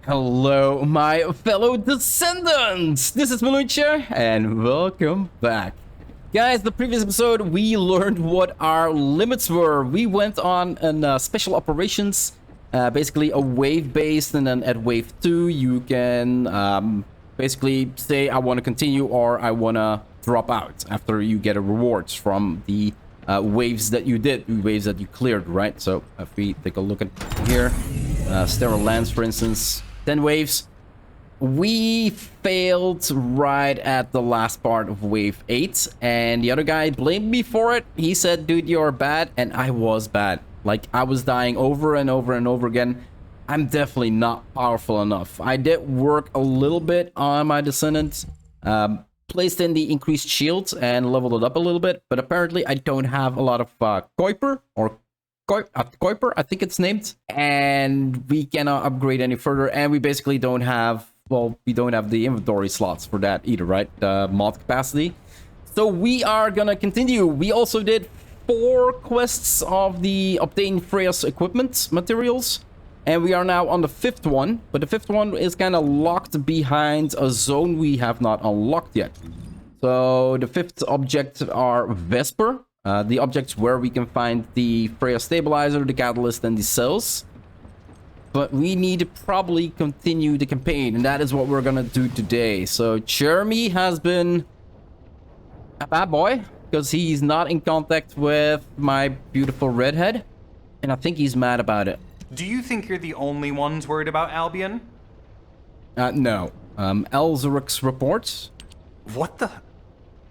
Hello, my fellow Descendants! This is Mloentje, and welcome back. Guys, the previous episode, we learned what our limits were. We went on an special operations, basically a wave-based, and then at wave 2, you can basically say, I want to continue, or I want to drop out after you get a rewards from the waves that you did, waves that you cleared, right? So if we take a look at here, Sterile Lands, for instance, 10 waves. We failed right at the last part of wave 8, and the other guy blamed me for it. He said, dude, you're bad, and I was bad. Like, I was dying over and over and over again. I'm definitely not powerful enough. I did work a little bit on my Descendant, placed in the increased shield and leveled it up a little bit, but apparently I don't have a lot of Kuiper, or Kuiper, I think it's named, and we cannot upgrade any further, and we basically don't have, well, we don't have the inventory slots for that either, right? Mod capacity. So we are gonna continue. We also did 4 quests of the obtain Freya's equipment materials, and we are now on the 5th one, but the 5th one is kind of locked behind a zone we have not unlocked yet. So the 5th object are Vesper. The objects where we can find the Freya stabilizer, the catalyst, and the cells. But we need to probably continue the campaign, and that is what we're gonna do today. So Jeremy has been a bad boy, because he's not in contact with my beautiful redhead, and I think he's mad about it. Do you think you're the only ones worried about Albion? No. Alzaroke's reports. What the?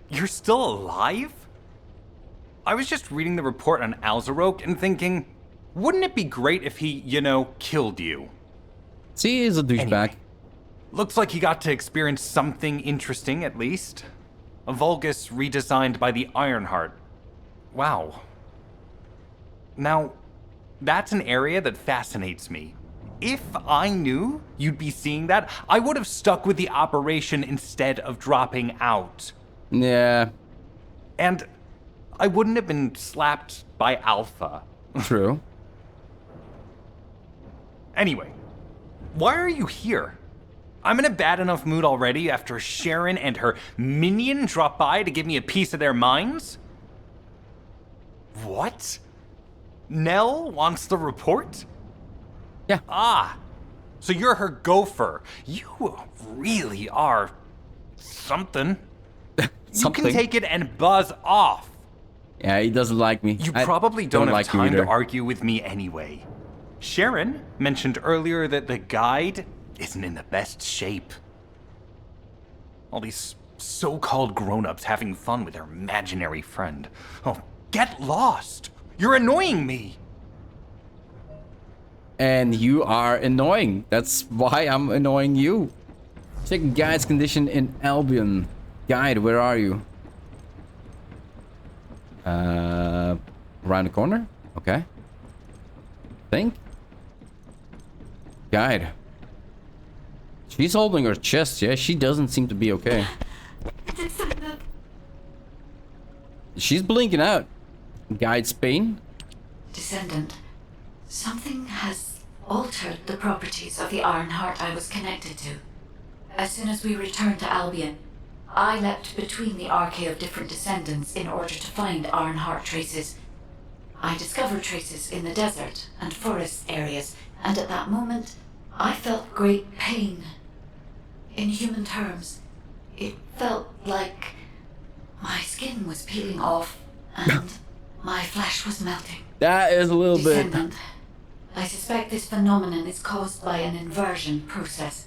You're still alive? I was just reading the report on Alzaroke and thinking, wouldn't it be great if he, killed you? See, he's a douchebag. Anyway, looks like he got to experience something interesting, at least. A Vulgus redesigned by the Ironheart. Wow. Now, that's an area that fascinates me. If I knew you'd be seeing that, I would have stuck with the operation instead of dropping out. Yeah. And I wouldn't have been slapped by Alpha. True. Anyway, why are you here? I'm in a bad enough mood already after Sharon and her minion drop by to give me a piece of their minds? What? Nell wants the report? Yeah. Ah, so you're her gopher. You really are something. You can take it and buzz off. Yeah, he doesn't like me. You probably don't have like time to argue with me anyway. Sharon mentioned earlier that the guide isn't in the best shape. All these so-called grown-ups having fun with their imaginary friend. Oh, get lost! You're annoying me! And you are annoying. That's why I'm annoying you. Check guide's condition in Albion. Guide, where are you? Around the corner? Okay. Think. Guide. She's holding her chest, yeah? She doesn't seem to be okay. She's blinking out. Guide's pain. Descendant, something has altered the properties of the Ironheart I was connected to. As soon as we returned to Albion, I leapt between the arcade of different Descendants in order to find Ironheart traces. I discovered traces in the desert and forest areas, and at that moment, I felt great pain. In human terms, it felt like my skin was peeling off and my flesh was melting. That is a little Descendant, bit. I suspect this phenomenon is caused by an inversion process.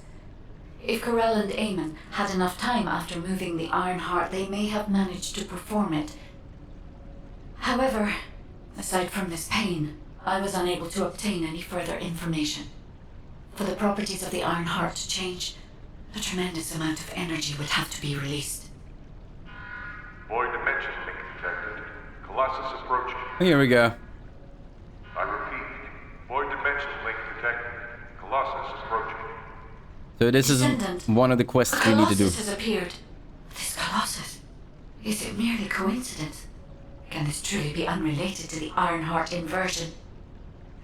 If Corell and Eamon had enough time after moving the Ironheart, they may have managed to perform it. However, aside from this pain, I was unable to obtain any further information. For the properties of the Ironheart to change, a tremendous amount of energy would have to be released. Void dimension link detected. Colossus approaching. Here we go. I repeat, void dimension link detected. Colossus approaching. So this is Descendant, one of the quests we need to do. Colossus has appeared. This Colossus, is it merely coincidence? Can this truly be unrelated to the Ironheart inversion?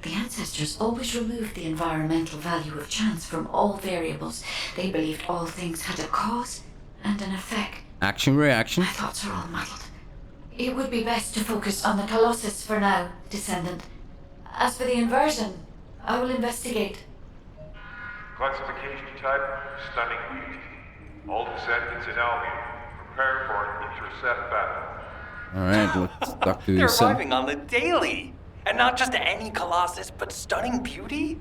The ancestors always removed the environmental value of chance from all variables. They believed all things had a cause and an effect. Action, reaction. My thoughts are all muddled. It would be best to focus on the Colossus for now, Descendant. As for the inversion, I will investigate. Classification type, stunning beauty. All descendants in Albion, prepare for an intercept battle. Alright, let's talk to They're the arriving on the daily! And not just any Colossus, but stunning beauty?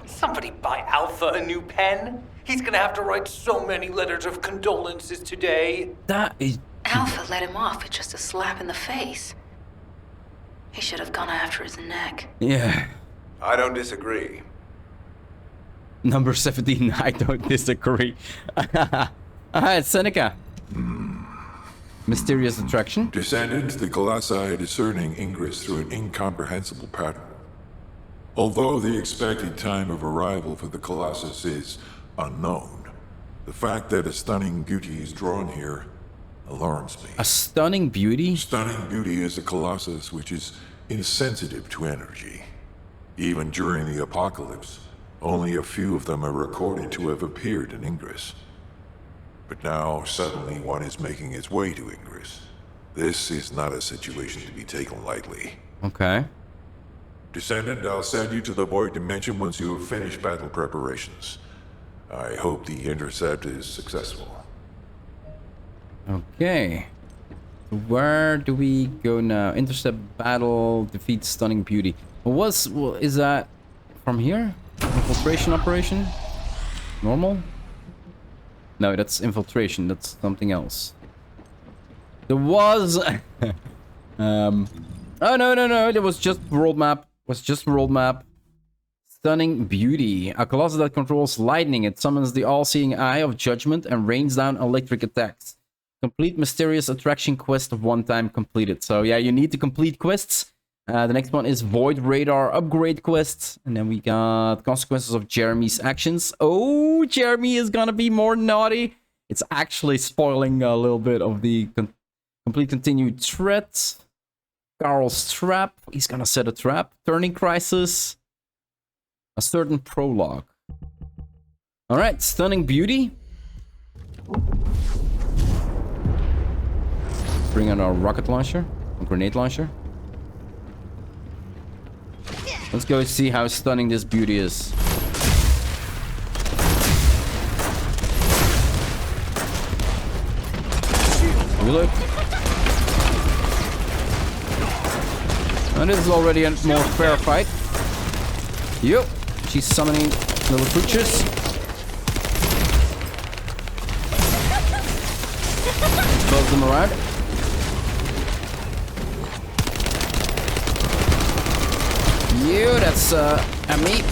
Somebody buy Alpha a new pen? He's gonna have to write so many letters of condolences today. That is... Alpha let him off with just a slap in the face. He should have gone after his neck. Yeah. I don't disagree. Number 17, I don't disagree. Alright, Seneca. Mysterious attraction. Descendant, the Colossi are discerning ingress through an incomprehensible pattern. Although the expected time of arrival for the Colossus is unknown, the fact that a stunning beauty is drawn here alarms me. A stunning beauty? Stunning beauty is a Colossus which is insensitive to energy. Even during the apocalypse, only a few of them are recorded to have appeared in Ingress. But now, suddenly, one is making its way to Ingress. This is not a situation to be taken lightly. Okay. Descendant, I'll send you to the Void Dimension once you have finished battle preparations. I hope the intercept is successful. Okay. Where do we go now? Intercept battle, defeat stunning beauty. Is that from here? Infiltration operation? Normal? No, that's infiltration. That's something else. There was... Oh, no. There was just world map. Stunning beauty. A Colossus that controls lightning. It summons the all-seeing eye of judgment and rains down electric attacks. Complete mysterious attraction quest of 1 time completed. So yeah, you need to complete quests. The next one is Void Radar upgrade quests. And then we got consequences of Jeremy's actions. Oh, Jeremy is gonna be more naughty. It's actually spoiling a little bit of the complete continued threat. Carl's trap. He's gonna set a trap. Turning crisis. A certain prologue. Alright, stunning beauty. Bring on our rocket launcher. A grenade launcher. Let's go see how stunning this beauty is. Reload. And this is already a more fair fight. Yup. She's summoning little creatures. Buzz them around. That's a me.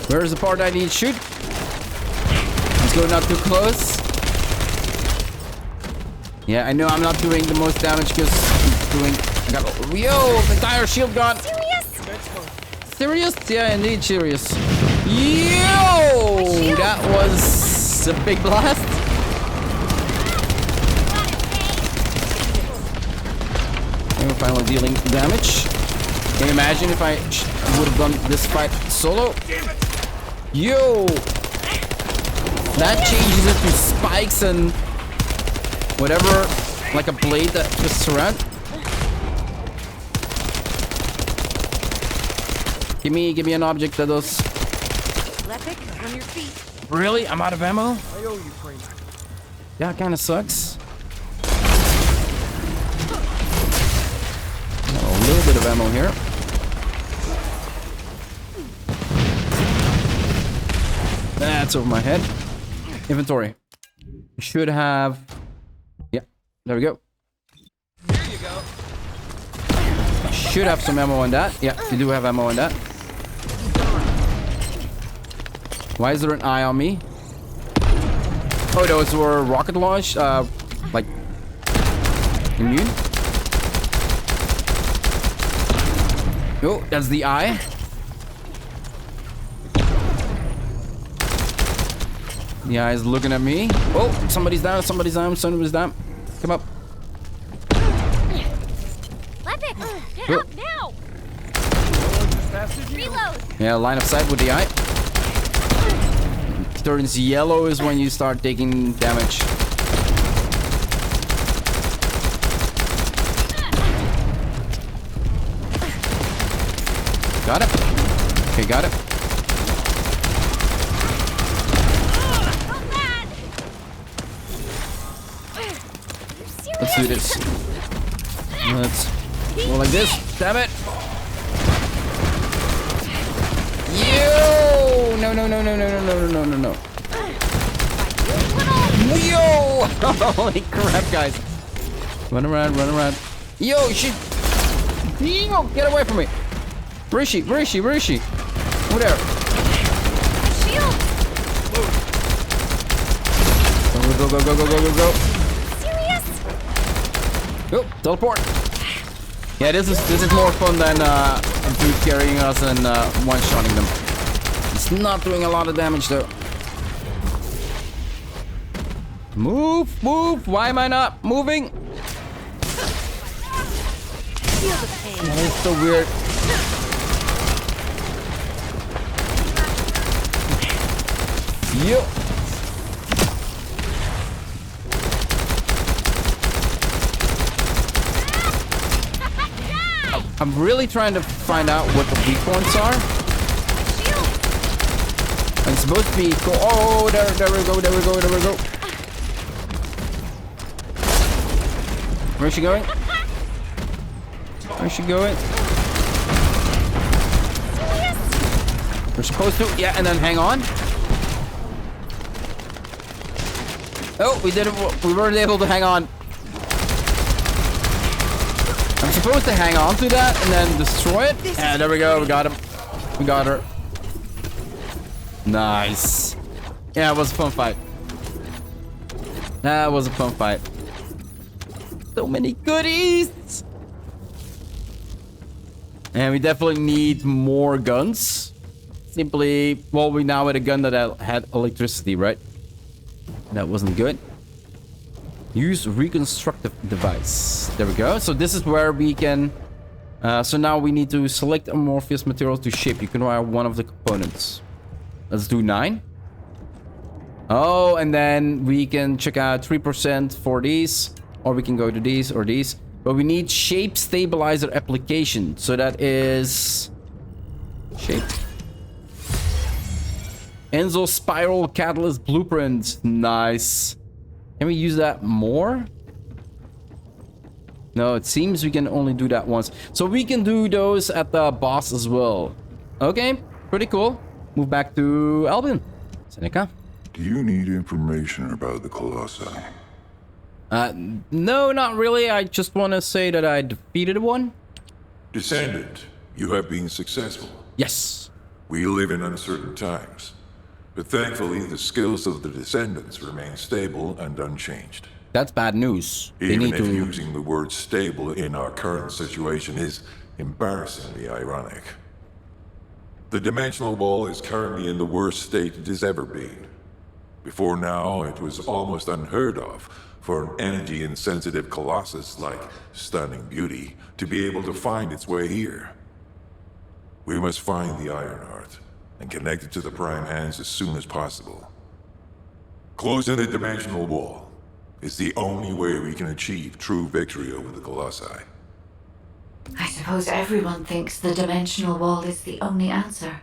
Where's the part I need to shoot? Let's go not too close. Yeah, I know I'm not doing the most damage because I'm doing... Yo, the entire shield gone. Serious? Yeah, indeed, serious. Yo! That was a big blast. And we're finally dealing damage. Can you imagine if I would have done this fight solo? Yo! That changes it to spikes and whatever, like a blade that twists around. Give me an object that does. On your feet. Really? I'm out of ammo? I owe you, Kramer. Yeah, it kind of sucks. A little bit of ammo here. That's over my head. Inventory. You should have... Yeah, there we go. There you go. Should have some ammo on that. Yeah, you do have ammo on that. Why is there an eye on me? Oh, those were rocket launch, like immune. Oh, that's the eye. The eye is looking at me. Oh, somebody's down, somebody's down, somebody's down. Come up. Lepic, get Oh. up now! As fast as you. Reload! Yeah, line of sight with the eye. Turns yellow is when you start taking damage. Got it. Okay, got it. Not bad! Let's do this. Let's go like this. Damn it. Yo! No, no, no, no, no, no, no, no, no, no. Yo! Holy crap, guys. Run around, run around. Yo, she... Yo, get away from me. Where is she? Where is she? Where is she? Over there. Shield! Go, go, go, go, go, go, go, go. Serious? Go, teleport. Yeah, this is more fun than a dude carrying us and one-shotting them. It's not doing a lot of damage though. Move, move. Why am I not moving? Feel the pain. That is so weird. Yo. I'm really trying to find out what the weak points are. It's supposed to be cool. Oh, there we go, there we go, there we go. Where's she going? Where's she going? We're supposed to, yeah, and then hang on. Oh, we didn't. We weren't able to hang on. I'm supposed to hang on to that and then destroy it. Yeah, there we go. We got him. We got her. Nice. Yeah, it was a fun fight. That was a fun fight. So many goodies. And we definitely need more guns. Simply, well, we now had a gun that had electricity, right? That wasn't good. Use reconstructive device. There we go. So this is where we can... so now we need to select amorphous material to shape. You can wire one of the components. Let's do 9. Oh, and then we can check out 3% for these. Or we can go to these or these. But we need shape stabilizer application. So that is... shape. Enzo spiral catalyst blueprint. Nice. Can we use that more? No, it seems we can only do that once. So we can do those at the boss as well. Okay, pretty cool. Move back to Albion. Seneca. Do you need information about the Colossi? No, not really. I just want to say that I defeated one. Descendant, you have been successful. Yes. We live in uncertain times. But thankfully, the skills of the Descendants remain stable and unchanged. That's bad news. Even if using the word stable in our current situation is embarrassingly ironic. The dimensional wall is currently in the worst state it has ever been. Before now, it was almost unheard of for an energy-insensitive Colossus like Stunning Beauty to be able to find its way here. We must find the Ironheart and connect it to the Prime Hands as soon as possible. Closing the dimensional wall is the only way we can achieve true victory over the Colossi. I suppose everyone thinks the dimensional wall is the only answer.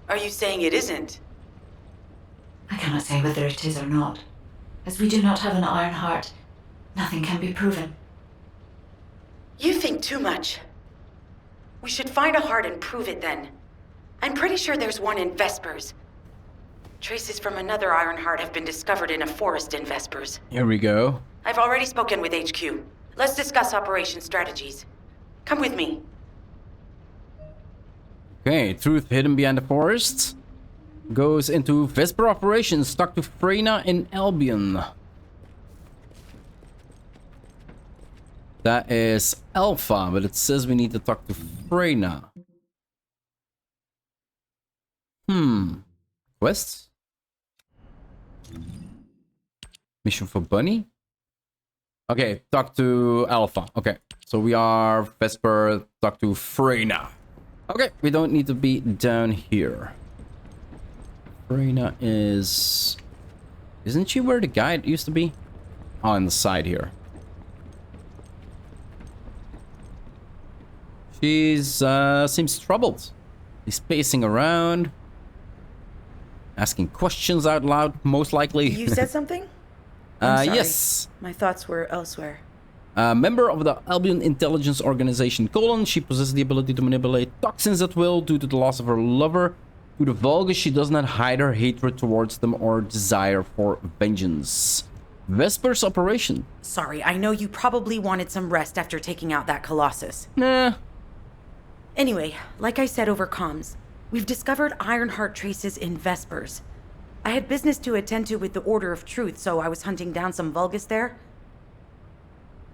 Are you saying it isn't? I cannot say whether it is or not. As we do not have an iron heart, nothing can be proven. You think too much. We should find a heart and prove it then. I'm pretty sure there's one in Vespers. Traces from another iron heart have been discovered in a forest in Vespers. Here we go. I've already spoken with HQ. Let's discuss operation strategies. Come with me. Okay, truth hidden behind the forest. Goes into Vespers Operation, stuck to Freyna in Albion. That is Alpha, but it says we need to talk to Freyna. Quests? Mission for Bunny? Okay, talk to Alpha. Okay, so we are Vesper, talk to Freyna. Okay, we don't need to be down here. Freyna is... Isn't she where the guide used to be? On the side here. She's, seems troubled. He's pacing around. Asking questions out loud, most likely. You said something? I'm sorry. Yes. My thoughts were elsewhere. Member of the Albion Intelligence Organization, she possesses the ability to manipulate toxins at will due to the loss of her lover. To the Vulgus, she does not hide her hatred towards them or desire for vengeance. Vespers Operation. Sorry, I know you probably wanted some rest after taking out that Colossus. Nah. Anyway, like I said over comms, we've discovered Ironheart traces in Vespers. I had business to attend to with the Order of Truth, so I was hunting down some Vulgus there.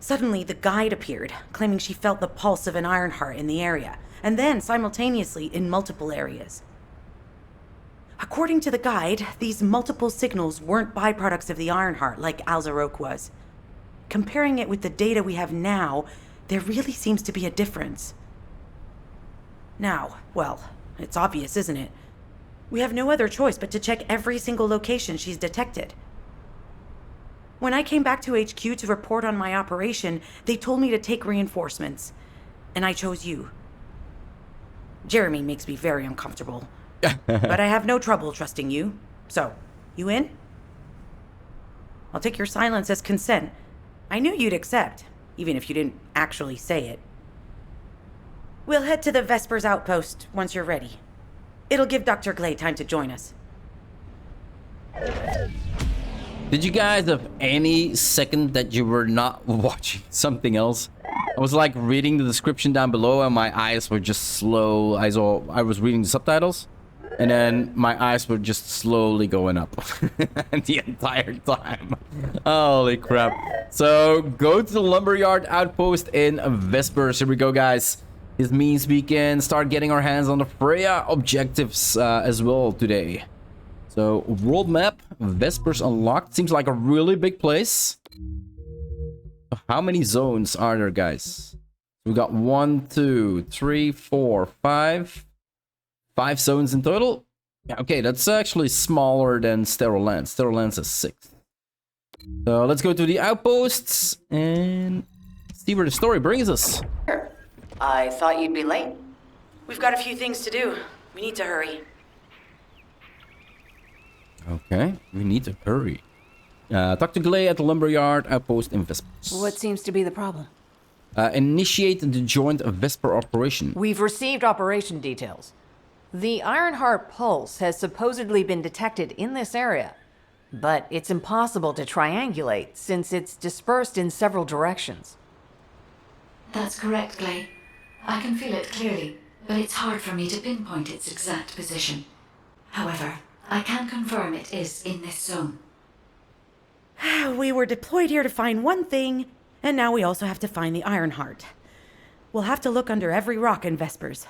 Suddenly, the guide appeared, claiming she felt the pulse of an Ironheart in the area, and then simultaneously in multiple areas. According to the guide, these multiple signals weren't byproducts of the Ironheart like Alzaroke was. Comparing it with the data we have now, there really seems to be a difference. Now, well, it's obvious, isn't it? We have no other choice but to check every single location she's detected. When I came back to HQ to report on my operation, they told me to take reinforcements, and I chose you. Jeremy makes me very uncomfortable. But I have no trouble trusting you. So, you in? I'll take your silence as consent. I knew you'd accept, even if you didn't actually say it. We'll head to the Vespers outpost once you're ready. It'll give Dr. Glay time to join us. Did you guys have any second that you were not watching something else? I was like reading the description down below and my eyes were just slow. I was reading the subtitles. And then my eyes were just slowly going up the entire time. Holy crap. So go to the lumberyard outpost in Vespers. Here we go, guys. This means we can start getting our hands on the Freya objectives as well today. So world map, Vespers unlocked. Seems like a really big place. How many zones are there, guys? We got 1, 2, 3, 4, 5. 5 zones in total. Yeah, okay, that's actually smaller than Sterile Lands. Sterile Lands is 6. So let's go to the outposts and see where the story brings us. I thought you'd be late. We've got a few things to do. We need to hurry. Okay, we need to hurry. Dr. Glay at the lumberyard outpost in Vespers. What seems to be the problem? Initiate the joint Vesper Operation. We've received operation details. The Ironheart pulse has supposedly been detected in this area, but it's impossible to triangulate since it's dispersed in several directions. That's correct, Glay. I can feel it clearly, but it's hard for me to pinpoint its exact position. However, I can confirm it is in this zone. We were deployed here to find one thing, and now we also have to find the Ironheart. We'll have to look under every rock in Vespers.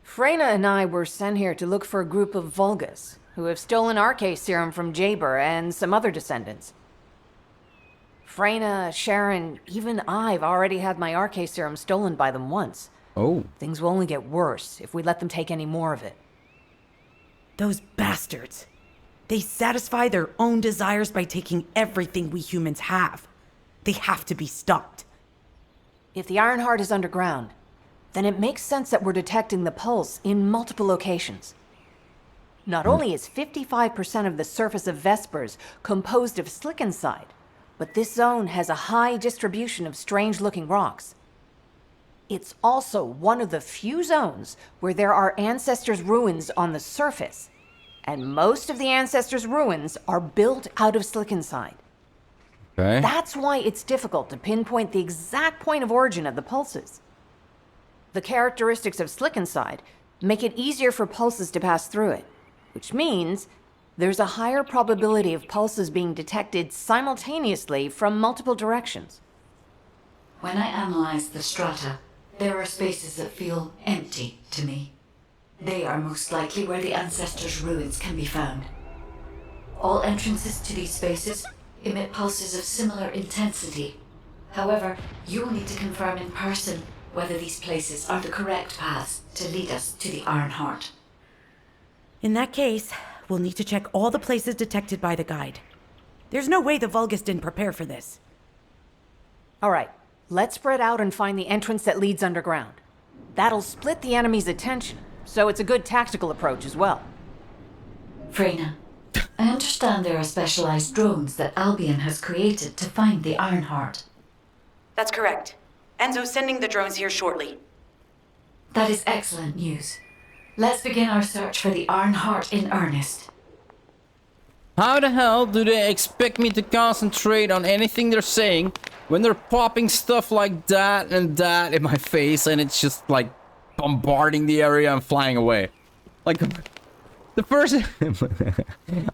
Freyna and I were sent here to look for a group of Vulgus, who have stolen RK serum from Jaber and some other descendants. Freyna, Sharon, even I've already had my RK serum stolen by them once. Oh. Things will only get worse if we let them take any more of it. Those bastards. They satisfy their own desires by taking everything we humans have. They have to be stopped. If the Ironheart is underground, then it makes sense that we're detecting the pulse in multiple locations. Not only is 55% of the surface of Vespers composed of slickinside, but this zone has a high distribution of strange-looking rocks. It's also one of the few zones where there are Ancestors' ruins on the surface, and most of the Ancestors' ruins are built out of slickinside. Okay. That's why it's difficult to pinpoint the exact point of origin of the pulses. The characteristics of slickinside make it easier for pulses to pass through it, which means there's a higher probability of pulses being detected simultaneously from multiple directions. When I analyze the strata, there are spaces that feel empty to me. They are most likely where the Ancestors' ruins can be found. All entrances to these spaces emit pulses of similar intensity. However, you will need to confirm in person whether these places are the correct paths to lead us to the Ironheart. In that case, we'll need to check all the places detected by the guide. There's no way the Vulgus didn't prepare for this. All right, let's spread out and find the entrance that leads underground. That'll split the enemy's attention, so it's a good tactical approach as well. Freyna, I understand there are specialized drones that Albion has created to find the Ironheart. That's correct. Enzo's sending the drones here shortly. That is excellent news. Let's begin our search for the Ironheart in earnest. How the hell do they expect me to concentrate on anything they're saying when they're popping stuff like that and that in my face and it's just like bombarding the area and flying away? Like the first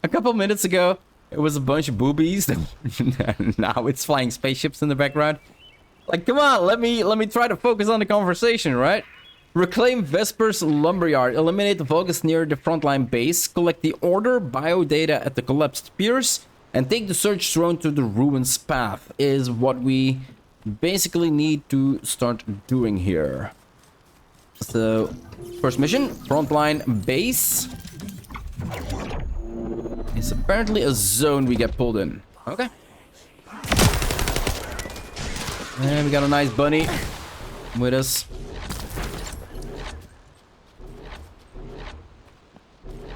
a couple minutes ago it was a bunch of boobies and now it's flying spaceships in the background. Like, come on, let me try to focus on the conversation, right? Reclaim Vespers Lumberyard, eliminate the Vulgus near the Frontline base, collect the order biodata at the collapsed Piers, and take the search drone to the ruins path is what we basically need to start doing here. So, first mission, Frontline base. It's apparently a zone we get pulled in. Okay. And we got a nice bunny with us.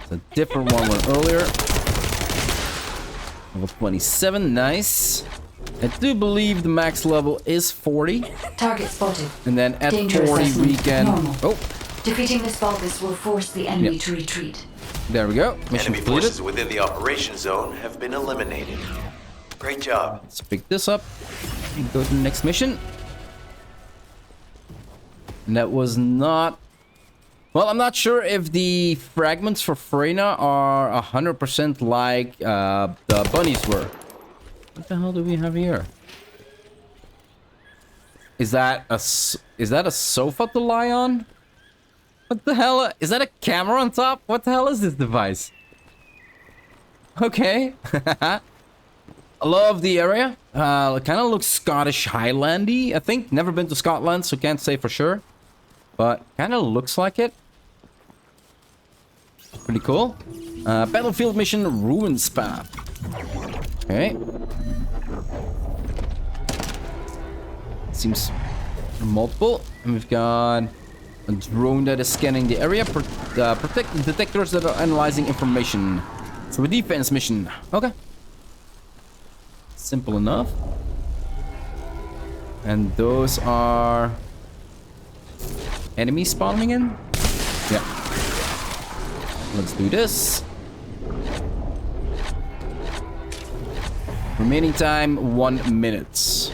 It's a different one than earlier. Level 27, nice. I do believe the max level is 40. Target spotted. And then at Danger 40 we assessment can... normal. Oh, Defeating this Vulgus will force the enemy to retreat. there we go. Mission Enemy completed. forces within the operation zone have been eliminated. Great job. Let's pick this up and go to the next mission. And that was not... Well, I'm not sure if the fragments for Freyna are 100% like the bunnies were. What the hell do we have here? Is that a sofa to lie on? What the hell? Is that a camera on top? What the hell is this device? Okay. I love the area. It kind of looks Scottish Highlandy, I think. Never been to Scotland, so can't say for sure. But kind of looks like it. Pretty cool. Battlefield mission Ruins Path. Okay. Seems multiple. And we've got a drone that is scanning the area. Protect the detectors that are analyzing information. So a defense mission. Okay. Simple enough. And those are enemies spawning in? Yeah. Let's do this. Remaining time 1 minute.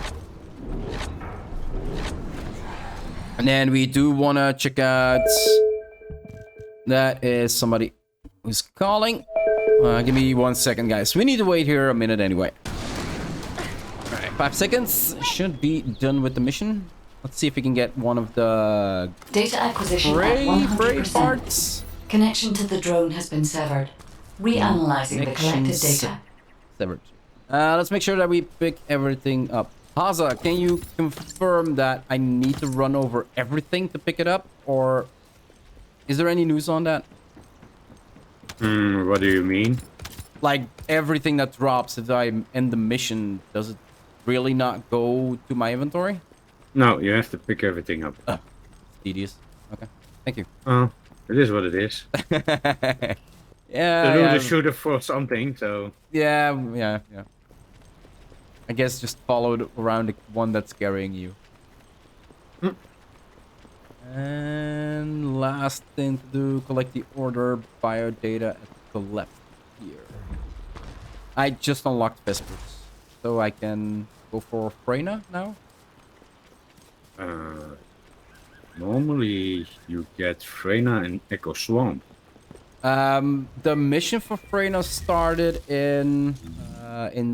And then we do want to check out... That is somebody who's calling. Give me 1 second, guys. We need to wait here a minute anyway. Alright, 5 seconds. Should be done with the mission. Let's see if we can get one of the... Data acquisition Prey at 100%. parts. Connection to the drone has been severed. Reanalyzing the collected data. Severed. Let's make sure that we pick everything up. Haza, can you confirm that I need to run over everything to pick it up? Or is there any news on that? What do you mean? Like everything that drops if I end the mission, does it really not go to my inventory? No, you have to pick everything up. Tedious. Okay. Thank you. It is what it is. Yeah. To do yeah. the shooter for something, so... Yeah. I guess just follow around the one that's carrying you. And last thing to do, collect the order biodata at the left here. I just unlocked Vespers, so I can go for Freyna now. Normally you get Freyna and Echo Swamp. The mission for Freyna started in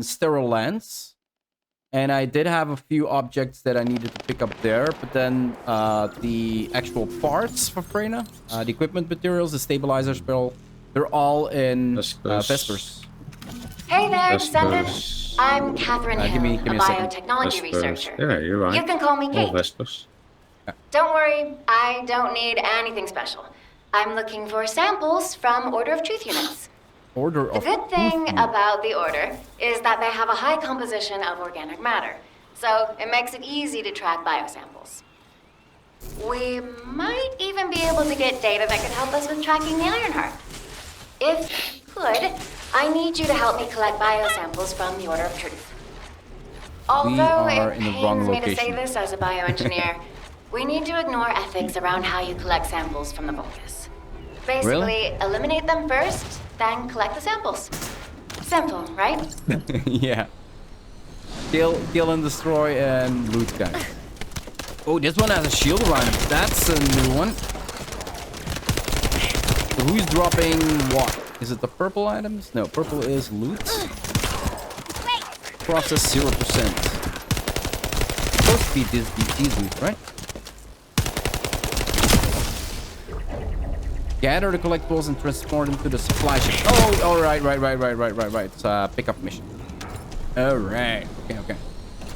Sterile Lands. And I did have a few objects that I needed to pick up there, but then the actual parts for Freyna, the equipment materials, the stabilizers, they're all in Vespers. Hey there, Vespers. Descendant. I'm Catherine Hill, give me a a second. biotechnology Vespers. researcher. Yeah, you're right. You can call me All Kate. Vespers. Don't worry, I don't need anything special. I'm looking for samples from Order of Truth units. Order The of good thing Truth. about the Order is that they have a high composition of organic matter, so it makes it easy to track biosamples. We might even be able to get data that could help us with tracking the Ironheart. If you could, I need you to help me collect biosamples from the Order of Truth. Although are it in the wrong pains me to say location. this as a bioengineer, we need to ignore ethics around how you collect samples from the Vulgus. Basically, Really? eliminate them first, then collect the samples. Simple, right? Yeah. Kill and destroy and loot, guys. Oh, this one has a shield around it. That's a new one. So who's dropping what? Is it the purple items? No, purple is loot. Process 0%. Supposed to be these loot, right? Gather the collectibles and transport them to the supply ship. Oh, all right. It's a pickup mission. All right. Okay.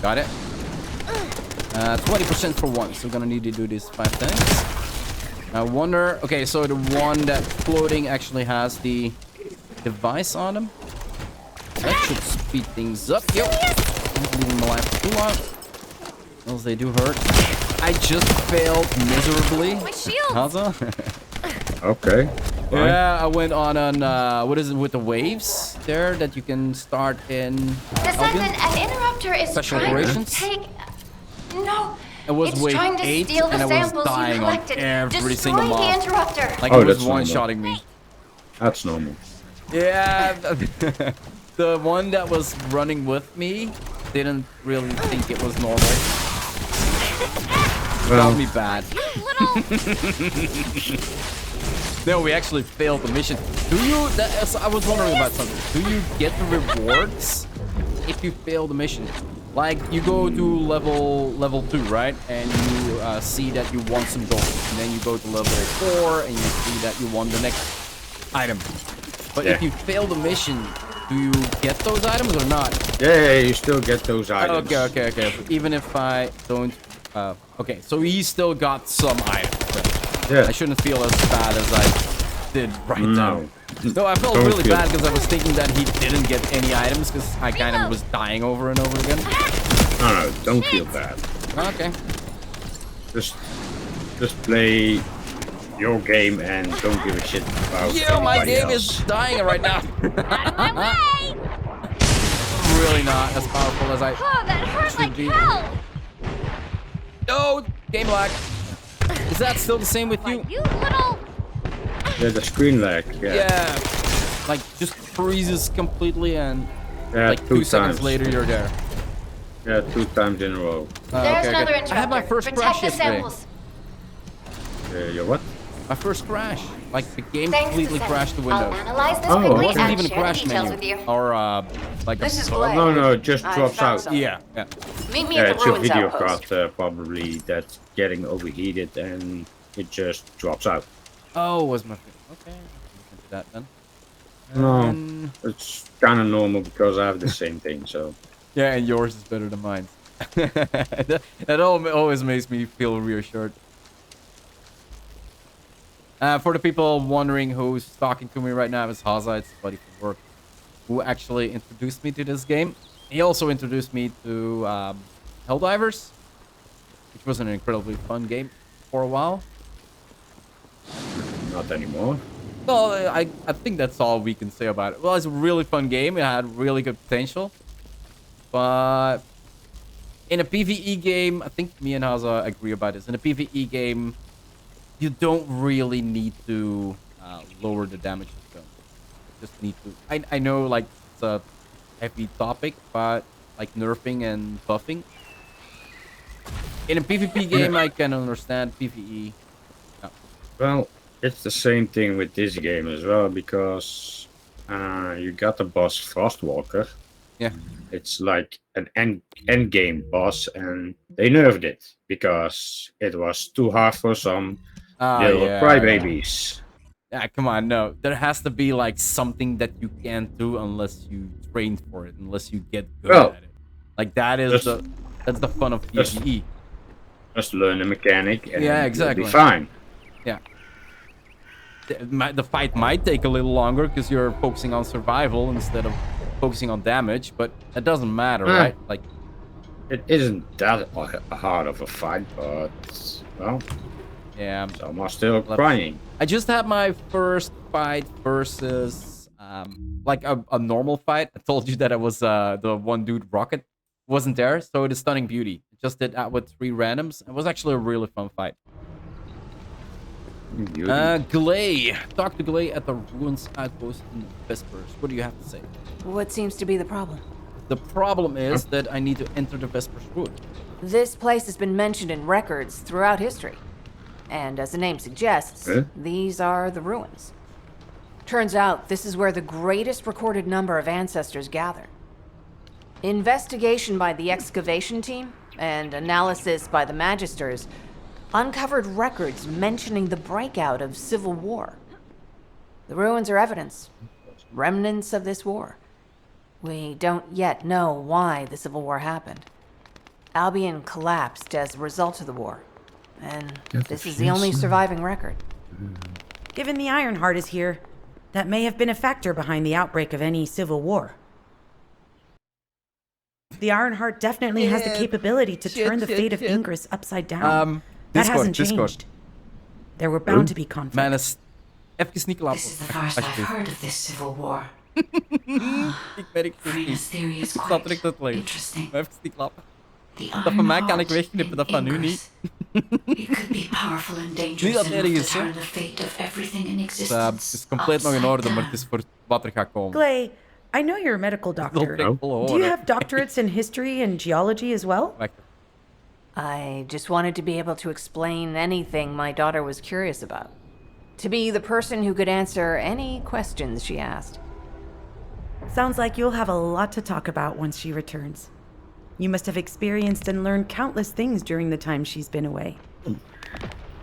Got it. 20% for one. So we're gonna need to do these 5 things. I wonder. Okay, so the one that's floating actually has the device on them. That should speed things up. Yep. Don't leave them alive for too long. Else they do hurt. I just failed miserably. My shield. Haza. Okay. Fine. Yeah, I went on what is it with the waves there that you can start in Descendant, an interrupter is Special trying operations? to take... No, It was it's wave trying to 8 steal the and I was samples you dying on collected. every Destroy single the mob. interrupter. Like Oh, it was that's normal. one-shotting me. That's normal. Yeah, the one that was running with me didn't really think it was normal. Got me bad. No, we actually failed the mission. Do you? I was wondering about something. Do you get the rewards if you fail the mission? Like you go to level 2, right? And you see that you won some gold, and then you go to level 4 and you see that you won the next item. But if you fail the mission, do you get those items or not? Yeah, you still get those items. Okay. Even if I don't. Okay, so he still got some items. Right? Yeah. I shouldn't feel as bad as I did right now. No, I felt Don't really feel- bad because I was thinking that he didn't get any items because I kind of was dying over and over again. No, don't feel bad. Okay. Just play your game and don't give a shit about Yeah, my anybody game else. is dying right now. Really not as powerful as I Oh, that hurt should like be. hell. No, game lag. Is that still the same with you? You little. Yeah, the screen lag. Yeah. Like just freezes completely and Yeah, like 2 seconds times. later you're there. Yeah, 2 times in a row. There's another interrupter. I had my first Protect crash the yesterday. samples. Your what? My first crash. Like the game Thanks, completely Descendant. crashed the I'll window. analyze this Oh, quickly okay. It wasn't and even a share the crash details menu. with you. Or like This a is bug. Glenn. No, it just I drops found out. something. Yeah. Meet me Yeah, at it's the your ruins video outpost. card probably that's getting overheated and it just drops out. Oh, was my okay. Look into that then. No, And- it's kind of normal because I have the same thing. So Yeah, and yours is better than mine. that always makes me feel reassured. For the people wondering who's talking to me right now, it's Haza, it's somebody from work, who actually introduced me to this game. He also introduced me to Helldivers, which was an incredibly fun game for a while. not anymore. Well, I think that's all we can say about it. Well, it's a really fun game. It had really good potential. But in a PvE game, I think me and Haza agree about this. In a PvE game, you don't really need to lower the damage zone. You just need to... I know, like, it's a heavy topic, but like nerfing and buffing. In a PvP game, I can understand. PvE... No. Well, it's the same thing with this game as well because you got the boss Frostwalker. Yeah. It's like an end game boss, and they nerfed it because it was too hard for some little crybabies. Yeah, come on, no. There has to be like something that you can't do unless you train for it, unless you get good at it. Like that is that's the fun of PvE. Just learn the mechanic and yeah, you'll exactly. be fine. Yeah. The fight might take a little longer because you're focusing on survival instead of focusing on damage, but that doesn't matter, right? Like, it isn't that hard of a fight, but well, yeah, some are still crying. I just had my first fight versus like a normal fight. I told you that I was the one dude Rocket wasn't there, so it is Stunning Beauty. Just did that with 3 randoms. It was actually a really fun fight. Glay. Talk to Glay at the Ruins Outpost in Vespers. What do you have to say? What seems to be the problem? The problem is that I need to enter the Vespers Ruin. This place has been mentioned in records throughout history. And as the name suggests, these are the ruins. Turns out this is where the greatest recorded number of ancestors gather. Investigation by the excavation team and analysis by the magisters uncovered records mentioning the breakout of civil war. The ruins are evidence, remnants of this war. We don't yet know why the civil war happened. Albion collapsed as a result of the war, and this is the only surviving record. Given the Ironheart is here, that may have been a factor behind the outbreak of any civil war. The Ironheart definitely has the capability to turn the fate of Ingress upside down. That hasn't changed. There were bound to be conflicts. Man, is even niet This is the first I've heard of this civil war. Ik merk het niet. Theory is Ik snap quite dat alleen. interesting. Maar even niet klappen. The Dat van mij kan ik wegknippen, dat van u niet. It could be powerful and dangerous Niet dat het erg enough is, to hè. turn the fate of everything in Het existence is compleet nog in orde, upside maar het is voor wat er gaat komen. Glay, I know you're a medical doctor. No. Do you have doctorates in history and geology as well? I just wanted to be able to explain anything my daughter was curious about. To be the person who could answer any questions she asked. Sounds like you'll have a lot to talk about once she returns. You must have experienced and learned countless things during the time she's been away.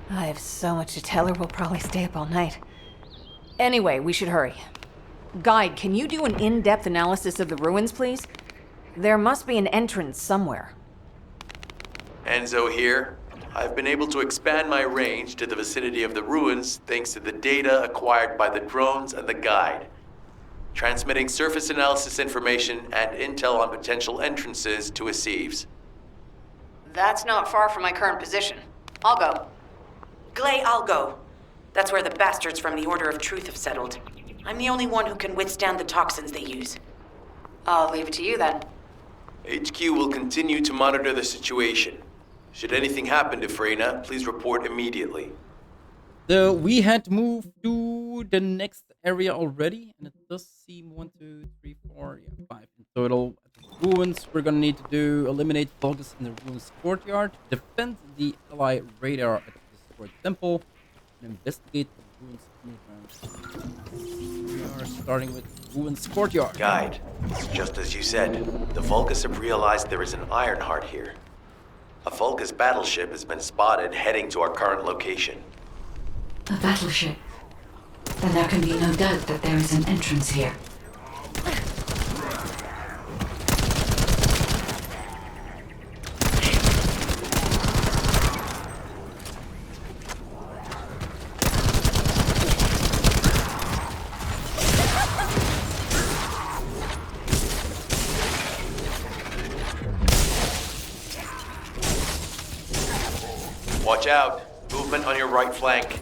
I have so much to tell her, we'll probably stay up all night. Anyway, we should hurry. Guide, can you do an in-depth analysis of the ruins, please? There must be an entrance somewhere. Enzo here. I've been able to expand my range to the vicinity of the ruins thanks to the data acquired by the drones and the guide. Transmitting surface analysis information and intel on potential entrances to Aceves. That's not far from my current position. I'll go. Glay, I'll go. That's where the bastards from the Order of Truth have settled. I'm the only one who can withstand the toxins they use. I'll leave it to you then. HQ will continue to monitor the situation. Should anything happen to Freyna, please report immediately. So we had moved to the next area already, and it does seem 1, 2, 3, 4, 5 in total. At the ruins, we're gonna need to do eliminate Vulgus in the ruins courtyard, defend the ally radar at the destroyed temple, and investigate the ruins underground. We are starting with ruins courtyard. Guide, just as you said, the Vulgus have realized there is an Ironheart here. A Vulgus battleship has been spotted heading to our current location. A battleship. Then there can be no doubt that there is an entrance here. Watch out. Movement on your right flank.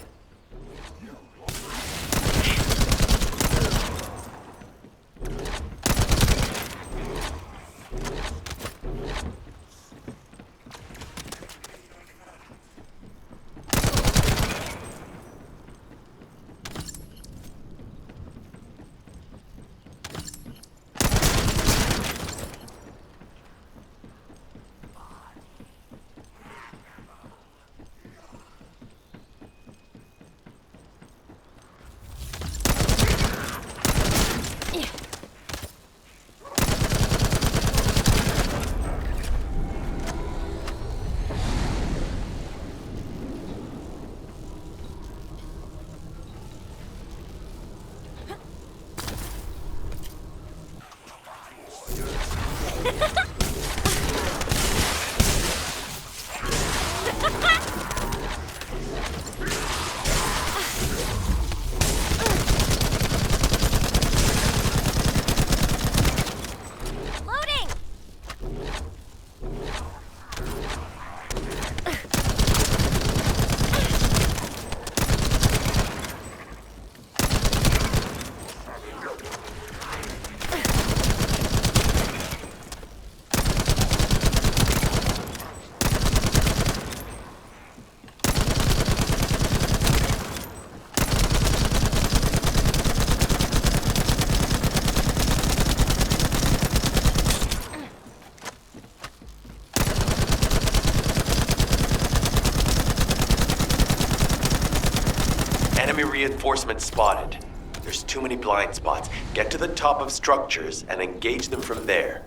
enemy reinforcements spotted. There's too many blind spots. Get to the top of structures and engage them from there.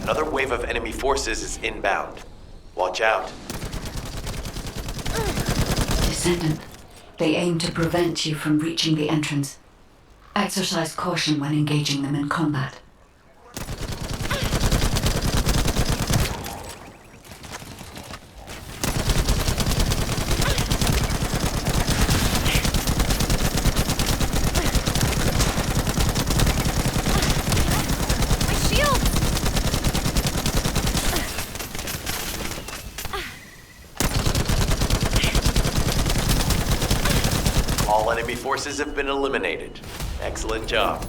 Another wave of enemy forces is inbound. Watch out. Descendant, they aim to prevent you from reaching the entrance. Exercise caution when engaging them in combat. All enemy forces have been eliminated. Excellent job.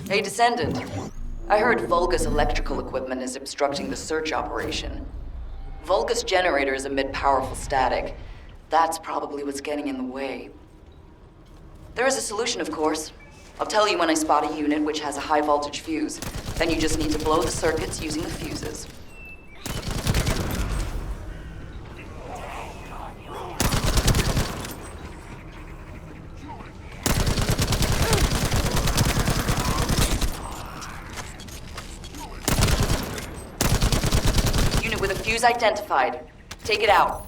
Hey, Descendant. I heard Vulgus electrical equipment is obstructing the search operation. Vulgus generators emit powerful static. That's probably what's getting in the way. There is a solution, of course. I'll tell you when I spot a unit which has a high voltage fuse. Then you just need to blow the circuits using the fuses. Fuse identified. Take it out.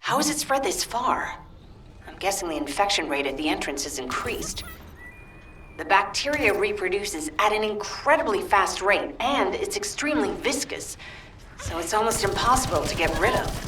How has it spread this far? I'm guessing the infection rate at the entrance has increased. The bacteria reproduces at an incredibly fast rate, and it's extremely viscous, so it's almost impossible to get rid of.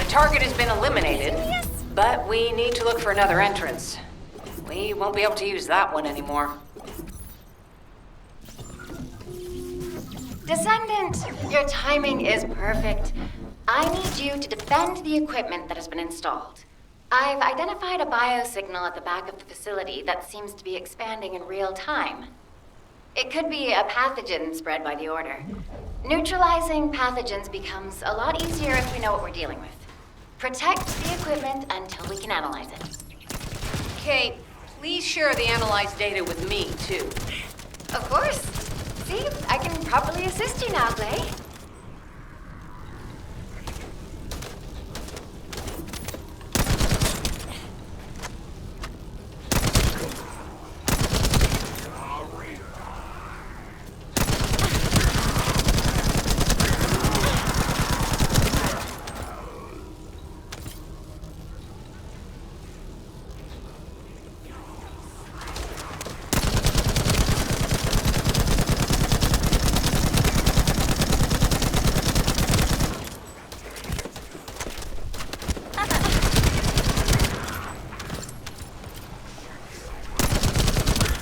Target has been eliminated, but we need to look for another entrance. We won't be able to use that one anymore. Descendant, your timing is perfect. I need you to defend the equipment that has been installed. I've identified a biosignal at the back of the facility that seems to be expanding in real time. It could be a pathogen spread by the Order. Neutralizing pathogens becomes a lot easier if we know what we're dealing with. Protect the equipment until we can analyze it. Okay, please share the analyzed data with me, too. Of course. See, I can properly assist you now, Clay.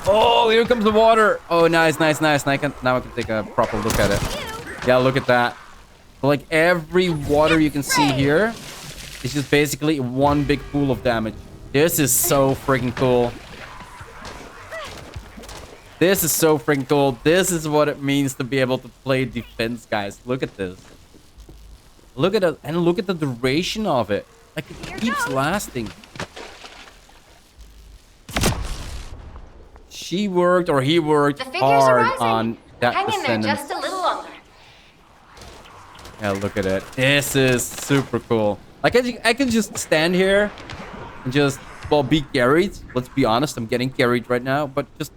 Oh, here comes the water. Oh, nice, nice, nice. Now I can take a proper look at it. Yeah, look at that. Like every water you can see here is just basically one big pool of damage. This is so freaking cool. This is so freaking cool. This is what it means to be able to play defense, guys. Look at this. Look at it, and look at the duration of it. Like it keeps lasting. She worked, or he worked hard on that Hang in there Descendant. just a little longer. Yeah, look at it. This is super cool. Like I can just stand here and just, well, be carried. Let's be honest, I'm getting carried right now. But just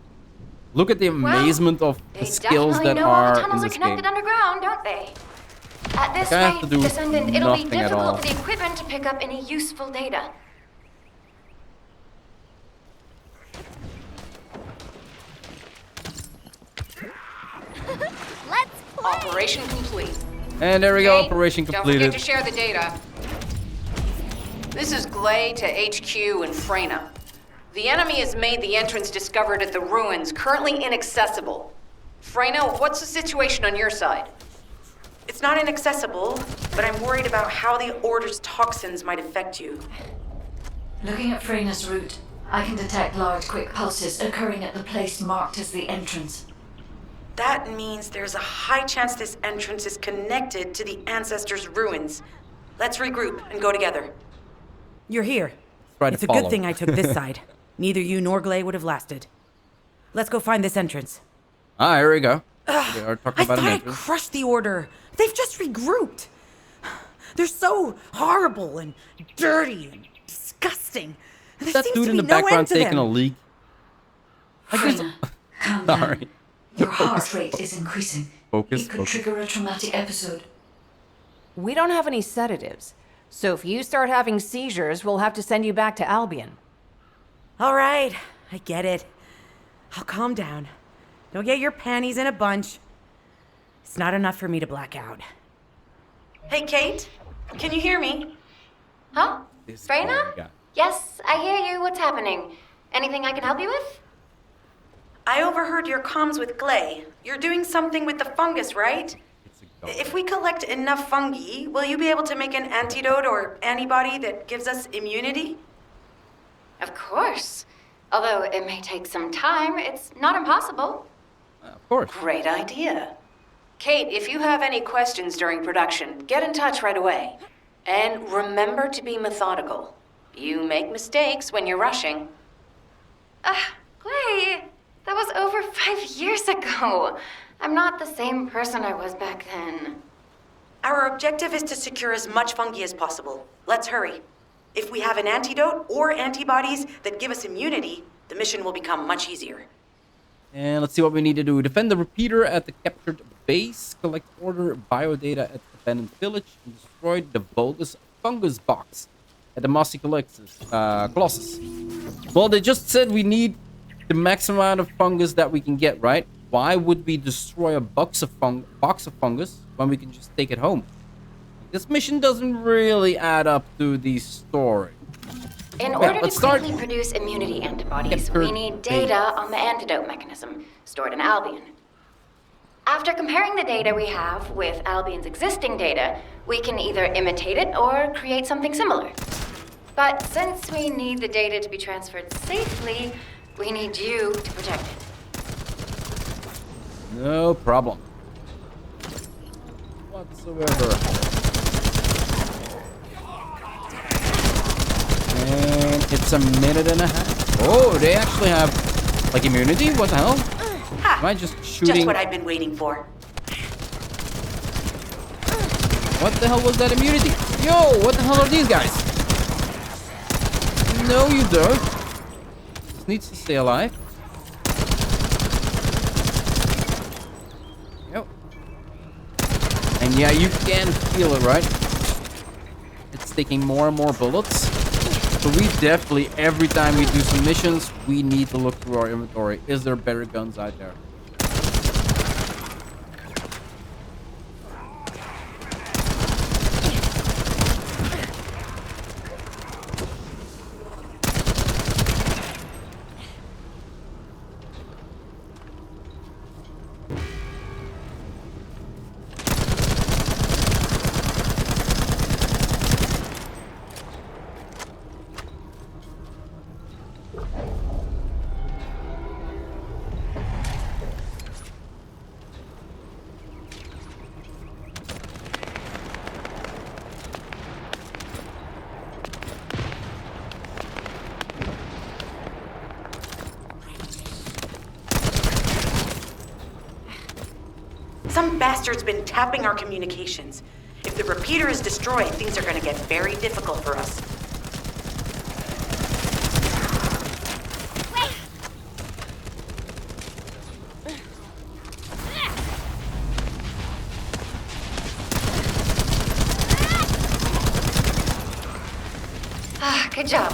look at the amazement of the skills that are in this game. Underground, don't they? At this I have to rate, do Descendant, it'll be nothing at all. difficult for the equipment to pick up any useful data. Let's play. Operation complete. And there we go, Hey, operation completed. Don't forget to share the data. This is Glay to HQ in Freyna. The enemy has made the entrance discovered at the ruins currently inaccessible. Freyna, what's the situation on your side? It's not inaccessible, but I'm worried about how the Order's toxins might affect you. Looking at Freyna's route, I can detect large quick pulses occurring at the place marked as the entrance. That means there's a high chance this entrance is connected to the Ancestors' ruins. Let's regroup and go together. You're here. Try to It's a follow. good thing I took this side. Neither you nor Glay would have lasted. Let's go find this entrance. Ah, here we go. We are talking I about thought an I entrance. crushed the Order. They've just regrouped. They're so horrible and dirty and disgusting. There That seems dude to in be the no background end to taking them. a leak. Freyna, calm down. Sorry. Your heart rate is increasing. Focus, It could focus. trigger a traumatic episode. We don't have any sedatives. So if you start having seizures, we'll have to send you back to Albion. All right, I get it. I'll calm down. Don't get your panties in a bunch. It's not enough for me to black out. Hey, Kate, can you hear me? Huh? This is Freyna? all we got. Yes, I hear you. What's happening? Anything I can help you with? I overheard your comms with Glay. You're doing something with the fungus, right? It's a go. If we collect enough fungi, will you be able to make an antidote or antibody that gives us immunity? Of course. Although it may take some time, it's not impossible. Of course. Great idea. Kate, if you have any questions during production, get in touch right away. And remember to be methodical. You make mistakes when you're rushing. Clay, that was over 5 years ago. I'm not the same person I was back then. Our objective is to secure as much fungi as possible. Let's hurry. If we have an antidote or antibodies that give us immunity, the mission will become much easier. And let's see what we need to do. Defend the repeater at the captured base, collect order biodata at the abandoned village, and destroy the Vulgus fungus box at the Mossy Colossus. Well, they just said we need the maximum amount of fungus that we can get, right? Why would we destroy a box of fungus when we can just take it home? This mission doesn't really add up to the story. In Yeah, order to let's start. quickly produce immunity antibodies, Captured we need data on the antidote mechanism stored in Albion. After comparing the data we have with Albion's existing data, we can either imitate it or create something similar. But since we need the data to be transferred safely, we need you to protect it. No problem. Whatsoever. And it's a minute and a half. Oh, they actually have, like, immunity? What the hell? Ha! Am I just shooting? Just what I've been waiting for. What the hell was that immunity? Yo, what the hell are these guys? No, you don't. Just needs to stay alive. Yep. And yeah, you can feel it, right? It's taking more and more bullets. So we definitely, every time we do some missions, we need to look through our inventory. Is there better guns out there? Some bastard's been tapping our communications. If the repeater is destroyed, things are gonna get very difficult for us. Good job.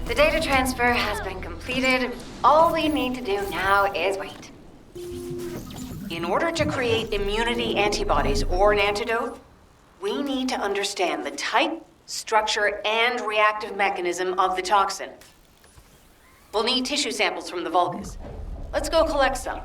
The data transfer has been completed. All we need to do now is wait. In order to create immunity antibodies or an antidote, we need to understand the type, structure, and reactive mechanism of the toxin. We'll need tissue samples from the Vulgus. Let's go collect some.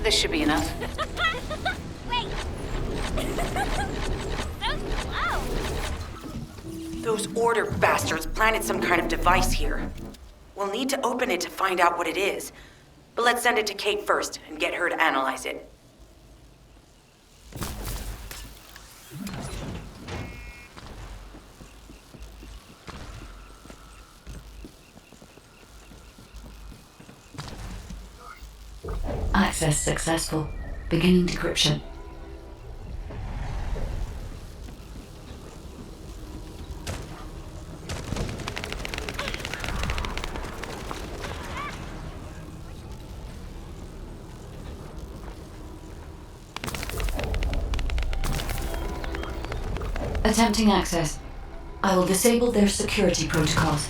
This should be enough. Wait! So slow! Those order bastards planted some kind of device here. We'll need to open it to find out what it is. But let's send it to Kate first and get her to analyze it. Access successful. Beginning decryption. Attempting access. I will disable their security protocols.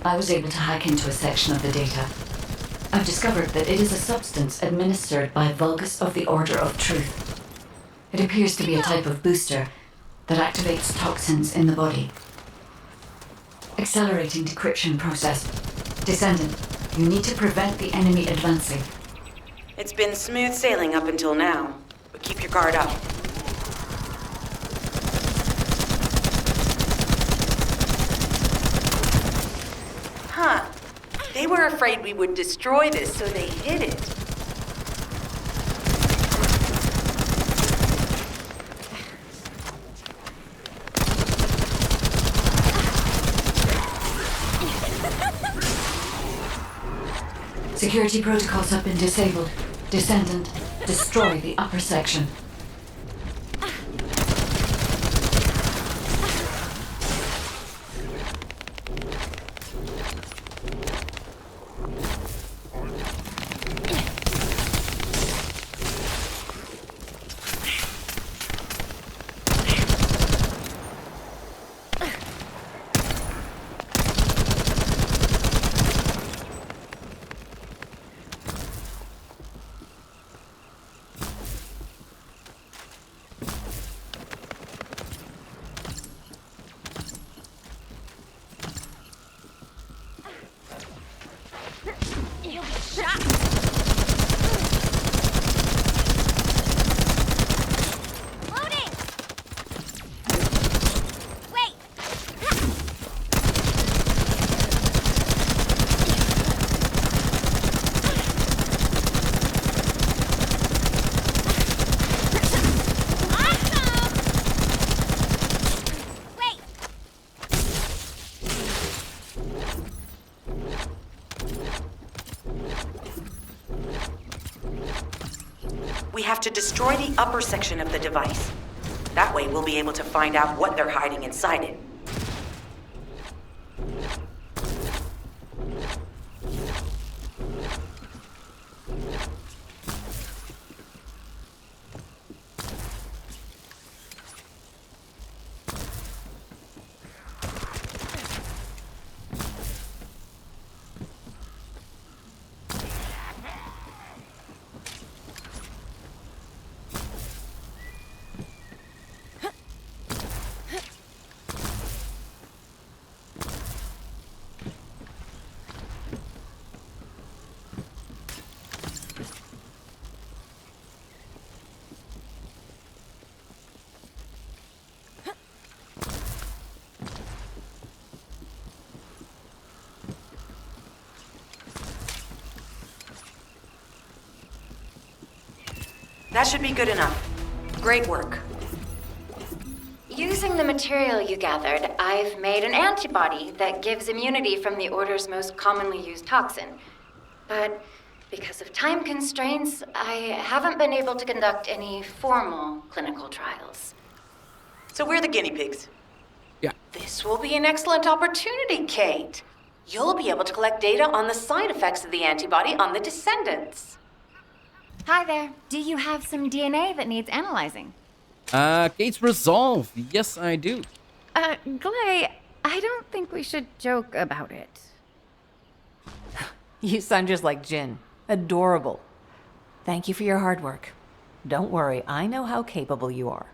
I was able to hack into a section of the data. I've discovered that it is a substance administered by Vulgus of the Order of Truth. It appears to be a type of booster that activates toxins in the body. Accelerating decryption process. Descendant, you need to prevent the enemy advancing. It's been smooth sailing up until now, but keep your guard up. Huh. They were afraid we would destroy this, so they hid it. Security protocols have been disabled. Descendant, destroy the upper section. We have to destroy the upper section of the device. That way we'll be able to find out what they're hiding inside it. That should be good enough. Great work. Using the material you gathered, I've made an antibody that gives immunity from the Order's most commonly used toxin. But because of time constraints, I haven't been able to conduct any formal clinical trials. So we're the guinea pigs. Yeah. This will be an excellent opportunity, Kate. You'll be able to collect data on the side effects of the antibody on the Descendants. Hi there. Do you have some DNA that needs analyzing? Gates resolve. Yes, I do. Glay, I don't think we should joke about it. You sound just like Jin. Adorable. Thank you for your hard work. Don't worry, I know how capable you are.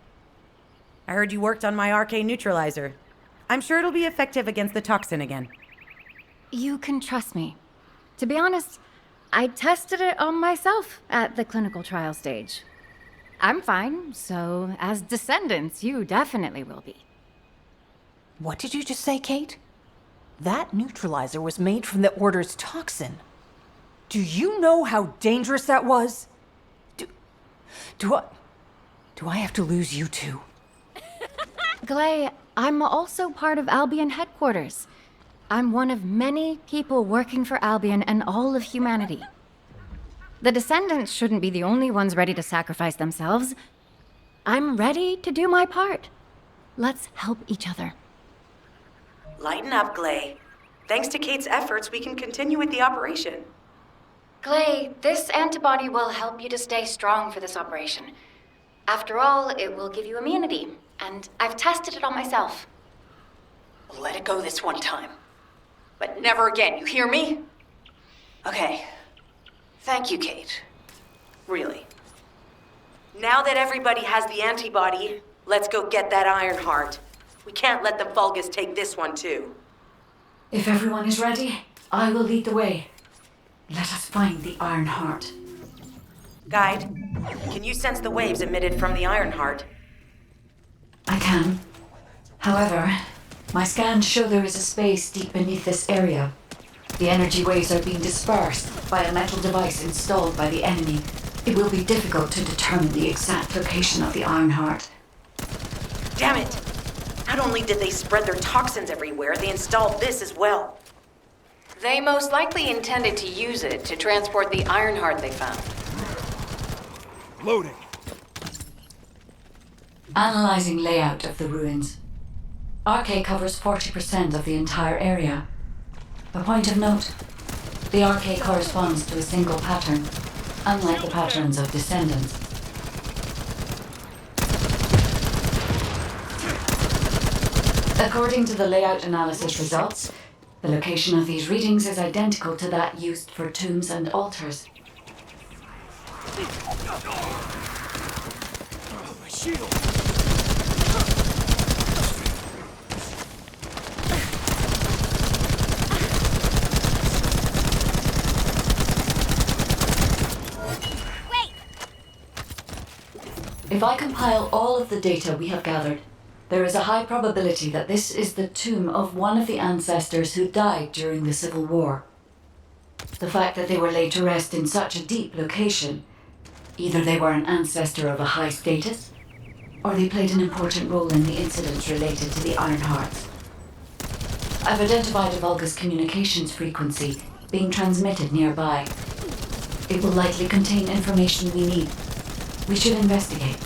I heard you worked on my RK neutralizer. I'm sure it'll be effective against the toxin again. You can trust me. To be honest, I tested it on myself at the clinical trial stage. I'm fine, so as Descendants, you definitely will be. What did you just say, Kate? That neutralizer was made from the Order's toxin. Do you know how dangerous that was? Do I have to lose you too? Glay, I'm also part of Albion headquarters. I'm one of many people working for Albion and all of humanity. The Descendants shouldn't be the only ones ready to sacrifice themselves. I'm ready to do my part. Let's help each other. Lighten up, Glay. Thanks to Kate's efforts, we can continue with the operation. Glay, this antibody will help you to stay strong for this operation. After all, it will give you immunity, and I've tested it on myself. Let it go this one time. But never again, you hear me? Okay. Thank you, Kate. Really. Now that everybody has the antibody, let's go get that Ironheart. We can't let the Vulgus take this one too. If everyone is ready, I will lead the way. Let us find the Ironheart. Guide, can you sense the waves emitted from the Ironheart? I can. However, my scans show there is a space deep beneath this area. The energy waves are being dispersed by a metal device installed by the enemy. It will be difficult to determine the exact location of the Ironheart. Damn it! Not only did they spread their toxins everywhere, they installed this as well. They most likely intended to use it to transport the Ironheart they found. Loading. Analyzing layout of the ruins. RK covers 40% of the entire area. A point of note, the RK corresponds to a single pattern, unlike the patterns of Descendants. According to the layout analysis results, the location of these readings is identical to that used for tombs and altars. My shield. If I compile all of the data we have gathered, there is a high probability that this is the tomb of one of the ancestors who died during the Civil War. The fact that they were laid to rest in such a deep location, either they were an ancestor of a high status, or they played an important role in the incidents related to the Ironhearts. I've identified a Vulgus communications frequency being transmitted nearby. It will likely contain information we need. We should investigate.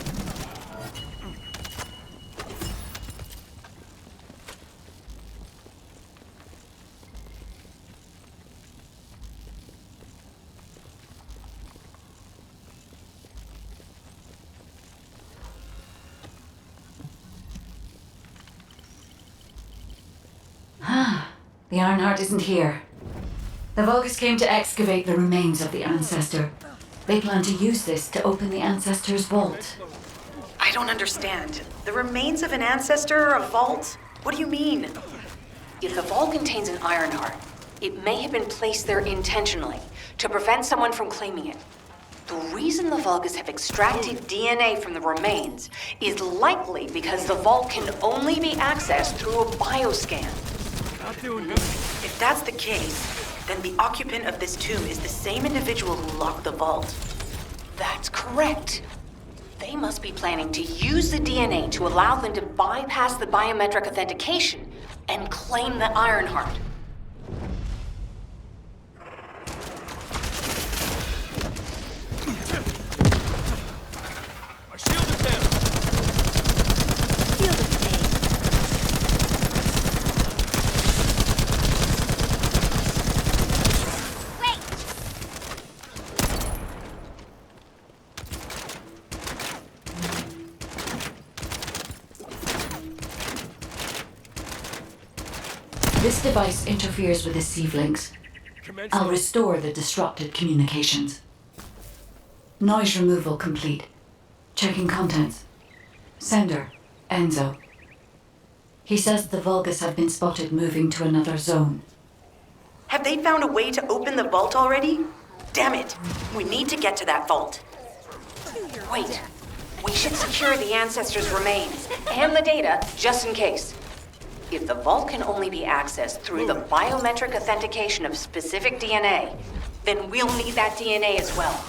The Ironheart isn't here. The Vulgus came to excavate the remains of the ancestor. They plan to use this to open the ancestor's vault. I don't understand. The remains of an ancestor, a vault? What do you mean? If the vault contains an Ironheart, it may have been placed there intentionally to prevent someone from claiming it. The reason the Vulgus have extracted DNA from the remains is likely because the vault can only be accessed through a bioscan. Not doing good. If that's the case, then the occupant of this tomb is the same individual who locked the vault. That's correct. They must be planning to use the DNA to allow them to bypass the biometric authentication and claim the Ironheart. My shield is down. Feel the pain. Wait! This device interferes with the sieve links. I'll restore the disrupted communications. Noise removal complete. Checking contents. Sender, Enzo. He says the Vulgus have been spotted moving to another zone. Have they found a way to open the vault already? Damn it! We need to get to that vault. Wait. We should secure the ancestors' remains and the data just in case. If the vault can only be accessed through the biometric authentication of specific DNA, then we'll need that DNA as well.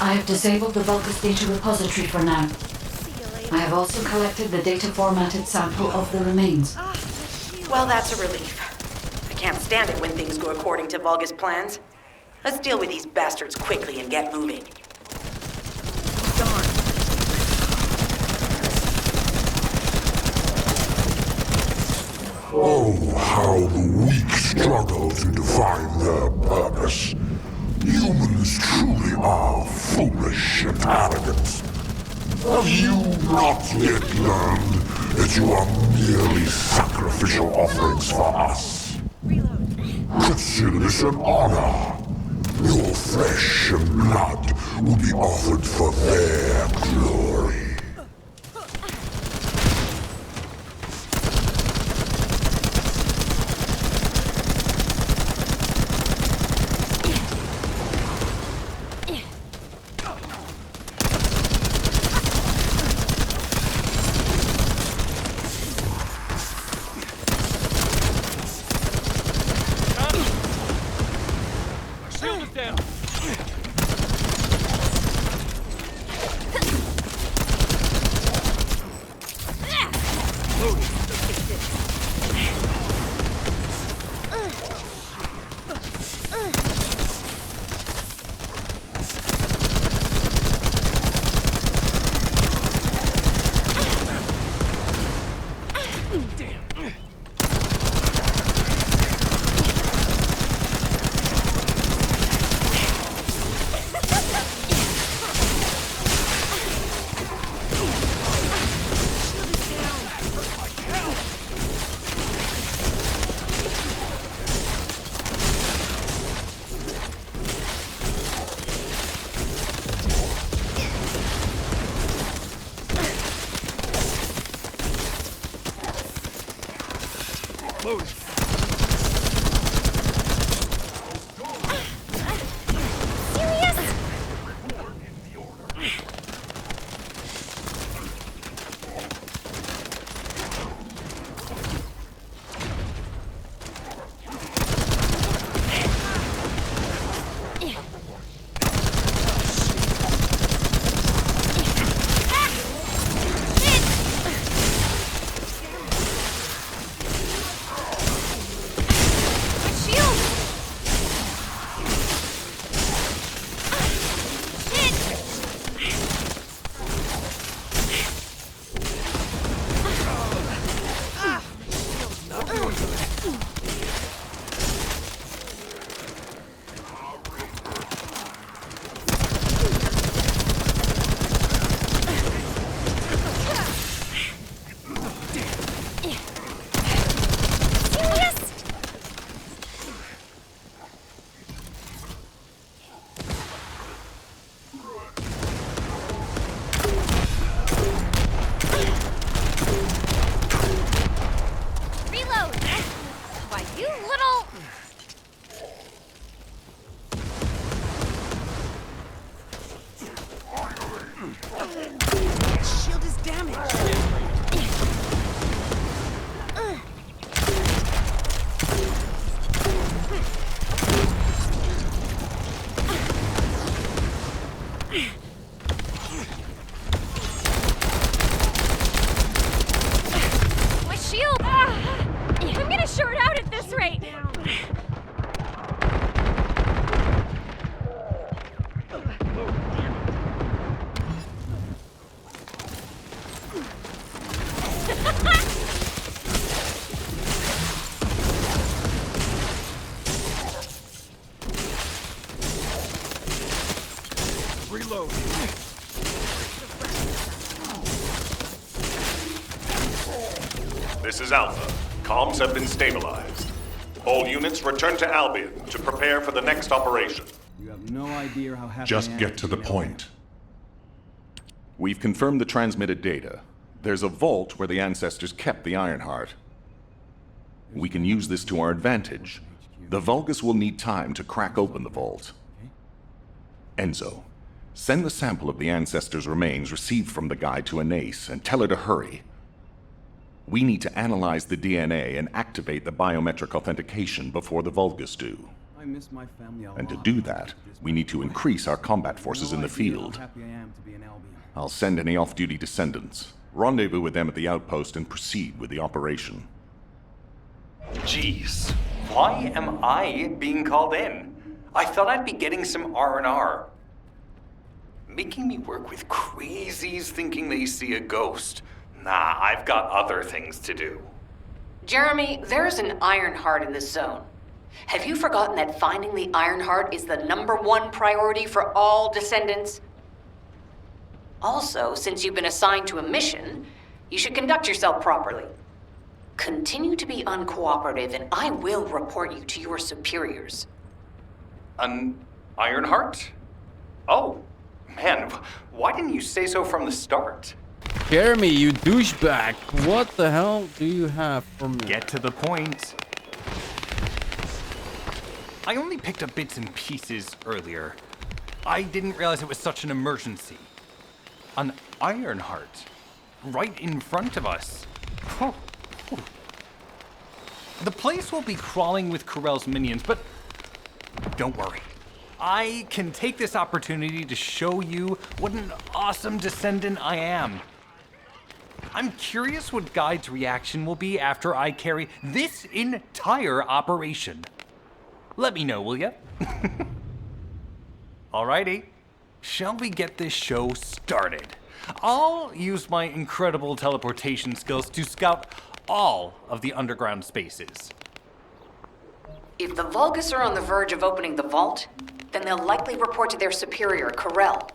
I have disabled the Vulgus data repository for now. I have also collected the data formatted sample of the remains. Well, that's a relief. I can't stand it when things go according to Vulgus plans. Let's deal with these bastards quickly and get moving. Darn. Oh, how the weak struggle to define their purpose. Humans truly are foolish and arrogant. Have you not yet learned that you are merely sacrificial offerings for us? Consider this an honor. Your flesh and blood will be offered for their glory. This is Alpha. Comms have been stabilized. All units return to Albion to prepare for the next operation. You have no idea how happy Just I am get to the be point. We've confirmed the transmitted data. There's a vault where the ancestors kept the Ironheart. We can use this to our advantage. The Vulgus will need time to crack open the vault. Enzo, send the sample of the ancestors' remains received from the guide to Anais and tell her to hurry. We need to analyze the DNA and activate the biometric authentication before the Vulgus do. I miss my family a lot. And to do that, we need to increase our combat forces in the field. How happy I am to be in Albion. I'll send any off-duty descendants. Rendezvous with them at the outpost and proceed with the operation. Jeez, why am I being called in? I thought I'd be getting some R&R. Making me work with crazies thinking they see a ghost. Nah, I've got other things to do. Jeremy, there's an Ironheart in this zone. Have you forgotten that finding the Ironheart is the #1 priority for all Descendants? Also, since you've been assigned to a mission, you should conduct yourself properly. Continue to be uncooperative, and I will report you to your superiors. An Ironheart? Oh, man, why didn't you say so from the start? Jeremy, you douchebag. What the hell do you have for me? Get to the point. I only picked up bits and pieces earlier. I didn't realize it was such an emergency. An Ironheart. Right in front of us. Oh. The place will be crawling with Corell's minions, but don't worry. I can take this opportunity to show you what an awesome Descendant I am. I'm curious what Guide's reaction will be after I carry this entire operation. Let me know, will ya? Alrighty, shall we get this show started? I'll use my incredible teleportation skills to scout all of the underground spaces. If the Vulgus are on the verge of opening the vault, then they'll likely report to their superior, Corell.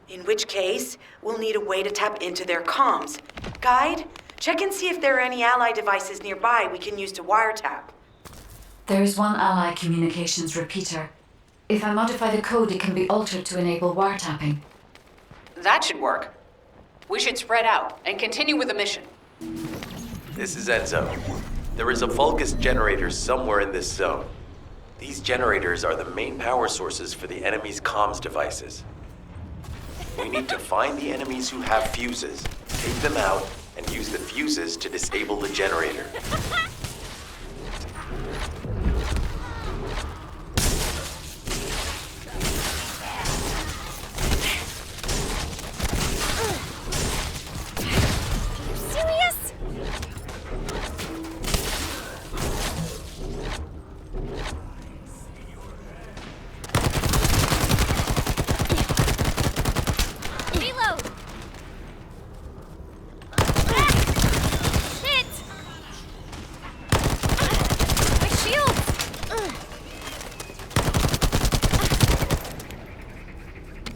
In which case, we'll need a way to tap into their comms. Guide, check and see if there are any ally devices nearby we can use to wiretap. There is one ally communications repeater. If I modify the code, it can be altered to enable wiretapping. That should work. We should spread out and continue with the mission. This is Enzo. There is a Vulgus generator somewhere in this zone. These generators are the main power sources for the enemy's comms devices. We need to find the enemies who have fuses, take them out, and use the fuses to disable the generator.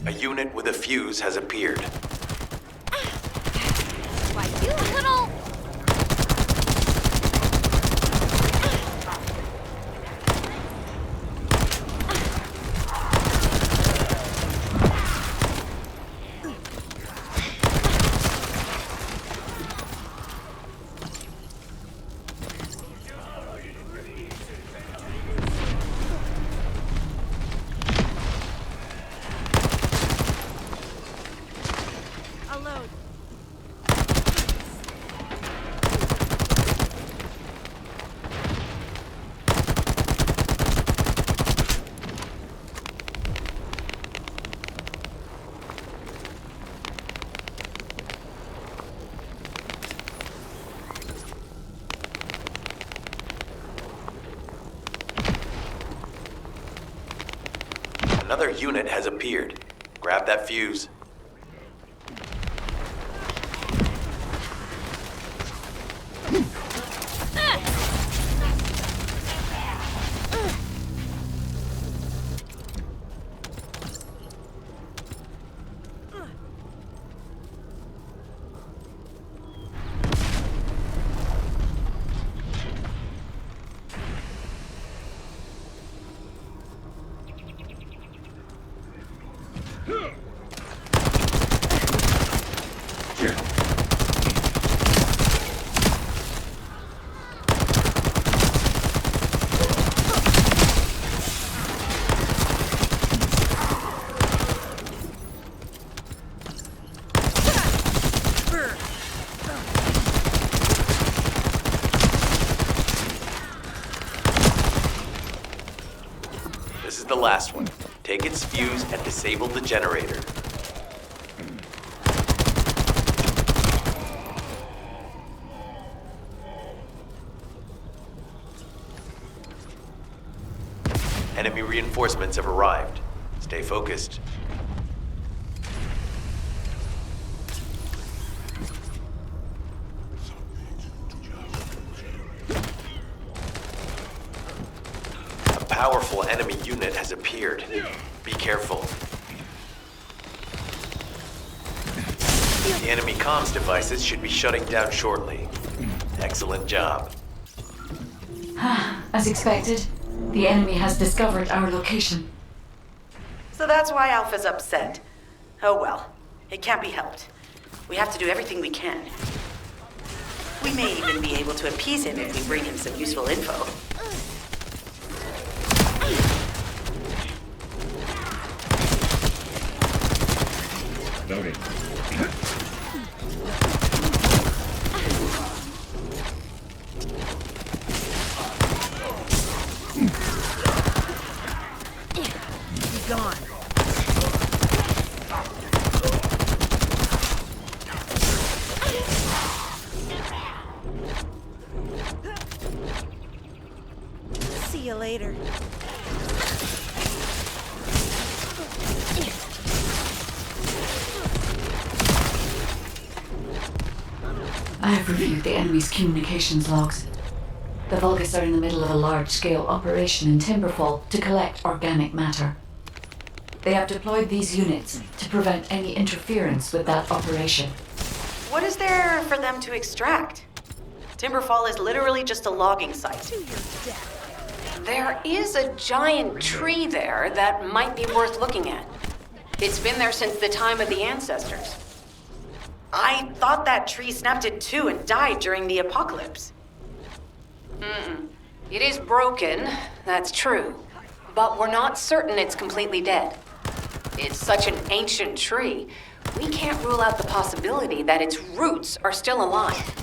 A unit with a fuse has appeared. Why, you little... Another unit has appeared. Grab that fuse. This is the last one. Take its fuse and disable the generator. Enemy reinforcements have arrived. Stay focused. A powerful enemy unit has appeared. Be careful. The enemy comms devices should be shutting down shortly. Excellent job. As expected, the enemy has discovered our location. So that's why Alpha's upset. Oh well, it can't be helped. We have to do everything we can. We may even be able to appease him if we bring him some useful info. Loading. He's gone. See you later. I have reviewed the enemy's communications logs. The Vulgus are in the middle of a large-scale operation in Timberfall to collect organic matter. They have deployed these units to prevent any interference with that operation. What is there for them to extract? Timberfall is literally just a logging site. There is a giant tree there that might be worth looking at. It's been there since the time of the ancestors. I thought that tree snapped in two and died during the apocalypse. It is broken, that's true. But we're not certain it's completely dead. It's such an ancient tree, we can't rule out the possibility that its roots are still alive.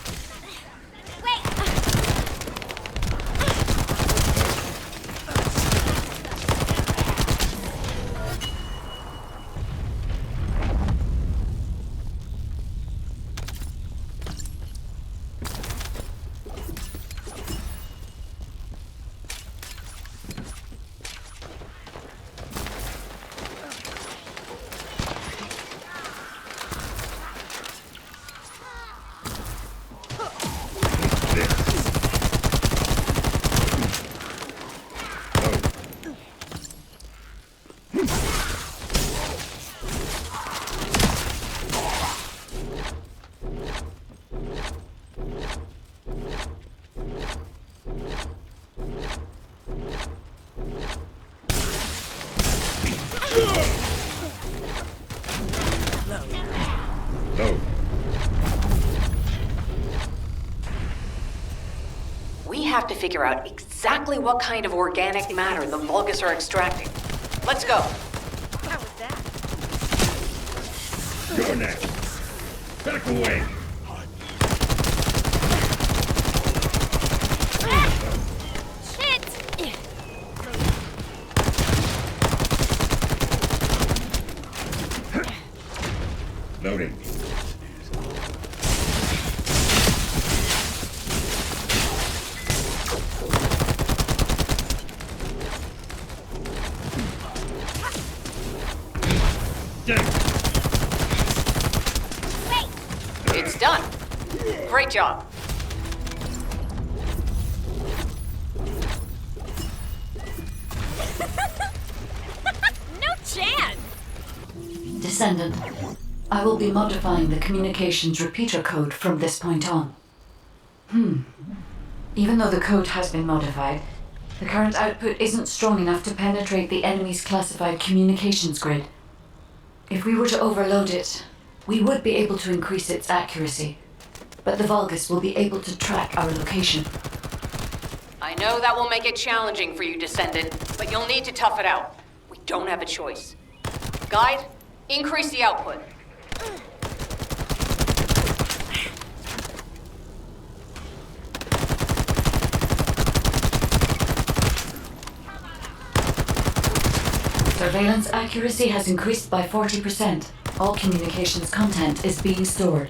We have to figure out exactly what kind of organic matter the Vulgus are extracting. Let's go. How was that? You're next. Back away. Loading. It's done. Great job. No chance! Descendant, I will be modifying the communications repeater code from this point on. Even though the code has been modified, the current output isn't strong enough to penetrate the enemy's classified communications grid. If we were to overload it, we would be able to increase its accuracy, but the Vulgus will be able to track our location. I know that will make it challenging for you, Descendant, but you'll need to tough it out. We don't have a choice. Guide, increase the output. Surveillance accuracy has increased by 40%. All communications content is being stored.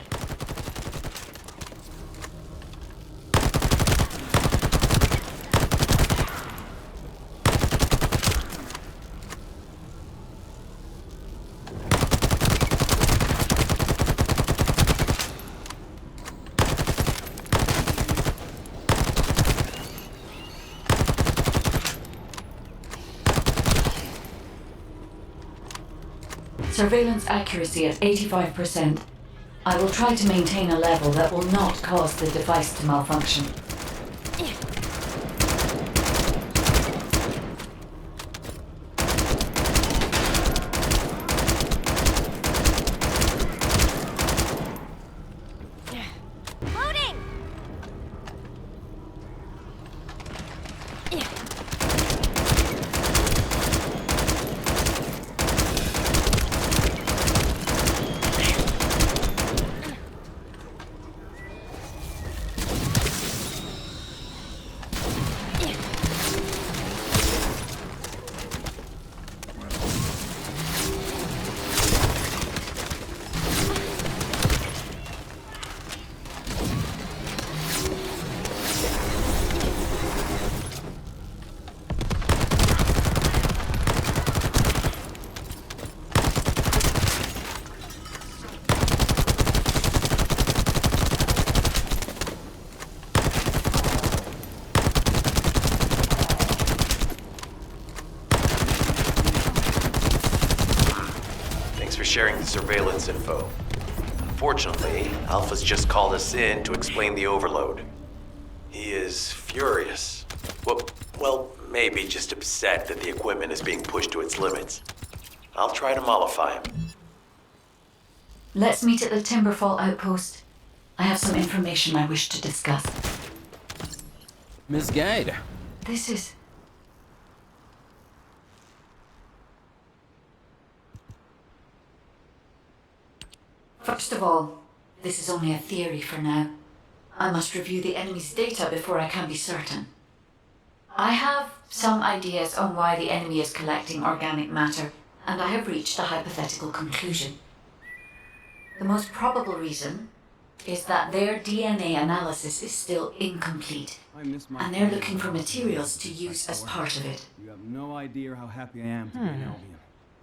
Surveillance accuracy at 85%. I will try to maintain a level that will not cause the device to malfunction. Sharing the surveillance info. Unfortunately, Alpha's just called us in to explain the overload. He is furious. Well, maybe just upset that the equipment is being pushed to its limits. I'll try to mollify him. Let's meet at the Timberfall outpost. I have some information I wish to discuss. Miss Guide. This is... First of all, this is only a theory for now. I must review the enemy's data before I can be certain. I have some ideas on why the enemy is collecting organic matter, and I have reached a hypothetical conclusion. The most probable reason is that their DNA analysis is still incomplete, and they're looking for materials to use as part of it. You have no idea how happy I am to be an Albion.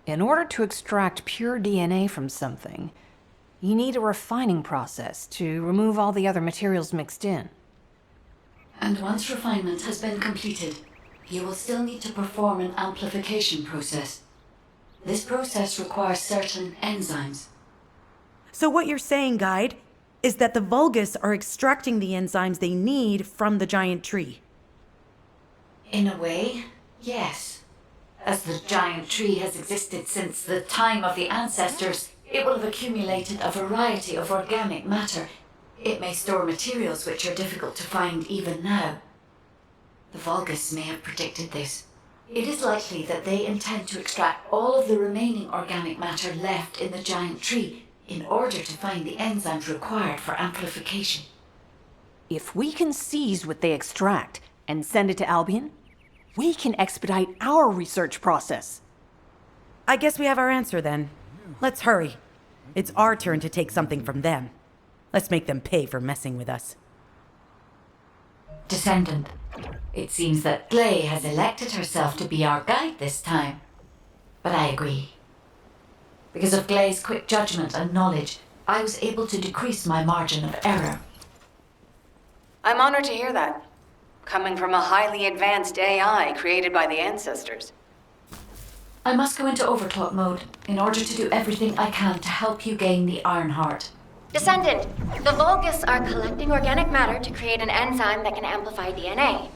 In order to extract pure DNA from something, you need a refining process to remove all the other materials mixed in. And once refinement has been completed, you will still need to perform an amplification process. This process requires certain enzymes. So what you're saying, Guide, is that the Vulgus are extracting the enzymes they need from the giant tree. In a way, yes. As the giant tree has existed since the time of the ancestors, it will have accumulated a variety of organic matter. It may store materials which are difficult to find even now. The Vulgus may have predicted this. It is likely that they intend to extract all of the remaining organic matter left in the giant tree in order to find the enzymes required for amplification. If we can seize what they extract and send it to Albion, we can expedite our research process. I guess we have our answer then. Let's hurry. It's our turn to take something from them. Let's make them pay for messing with us. Descendant, it seems that Gley has elected herself to be our guide this time. But I agree. Because of Gley's quick judgment and knowledge, I was able to decrease my margin of error. I'm honored to hear that. Coming from a highly advanced AI created by the ancestors. I must go into overclock mode in order to do everything I can to help you gain the Ironheart. Descendant, the Vulgus are collecting organic matter to create an enzyme that can amplify DNA.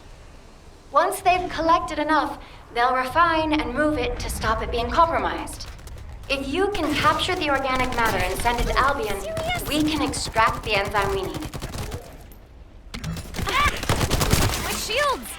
Once they've collected enough, they'll refine and move it to stop it being compromised. If you can capture the organic matter and send it to Albion, we can extract the enzyme we need. My shields!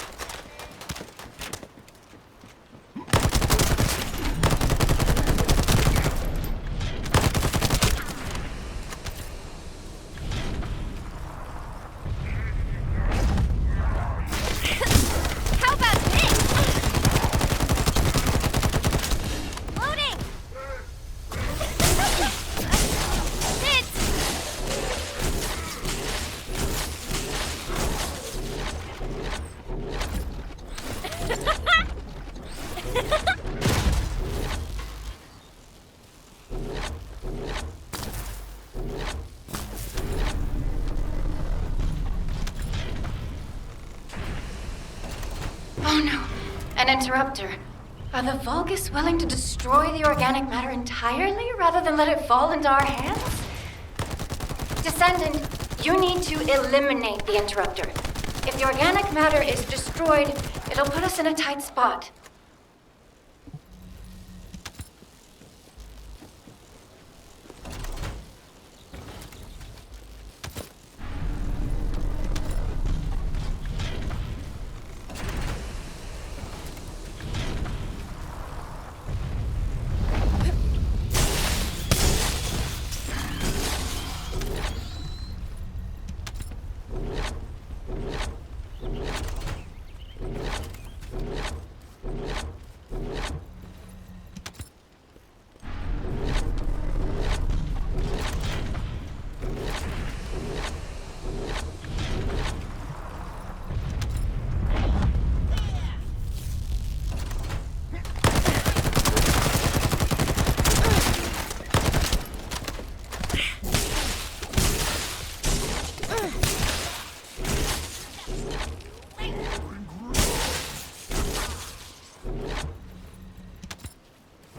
Oh no, an interrupter. Are the Vulgus willing to destroy the organic matter entirely rather than let it fall into our hands? Descendant, you need to eliminate the interrupter. If the organic matter is destroyed, it'll put us in a tight spot.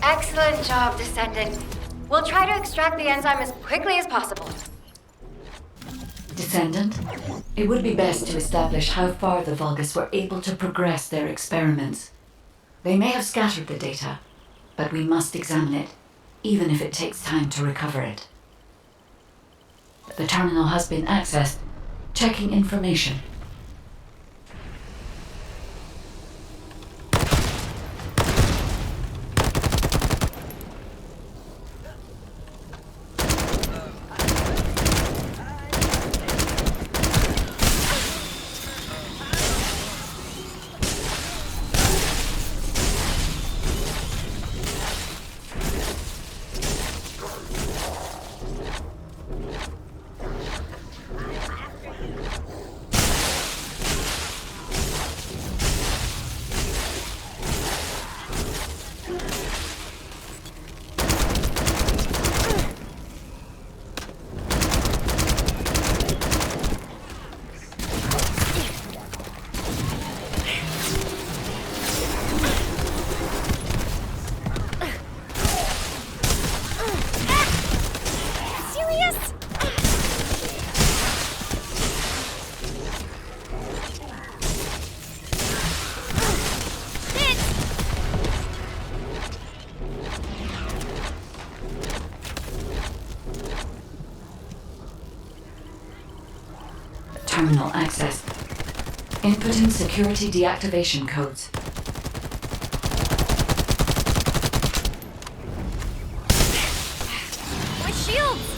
Excellent job, Descendant. We'll try to extract the enzyme as quickly as possible. Descendant, it would be best to establish how far the Vulgus were able to progress their experiments. They may have scattered the data, but we must examine it, even if it takes time to recover it. The terminal has been accessed. Checking information. Terminal access. Inputting security deactivation codes. My shields!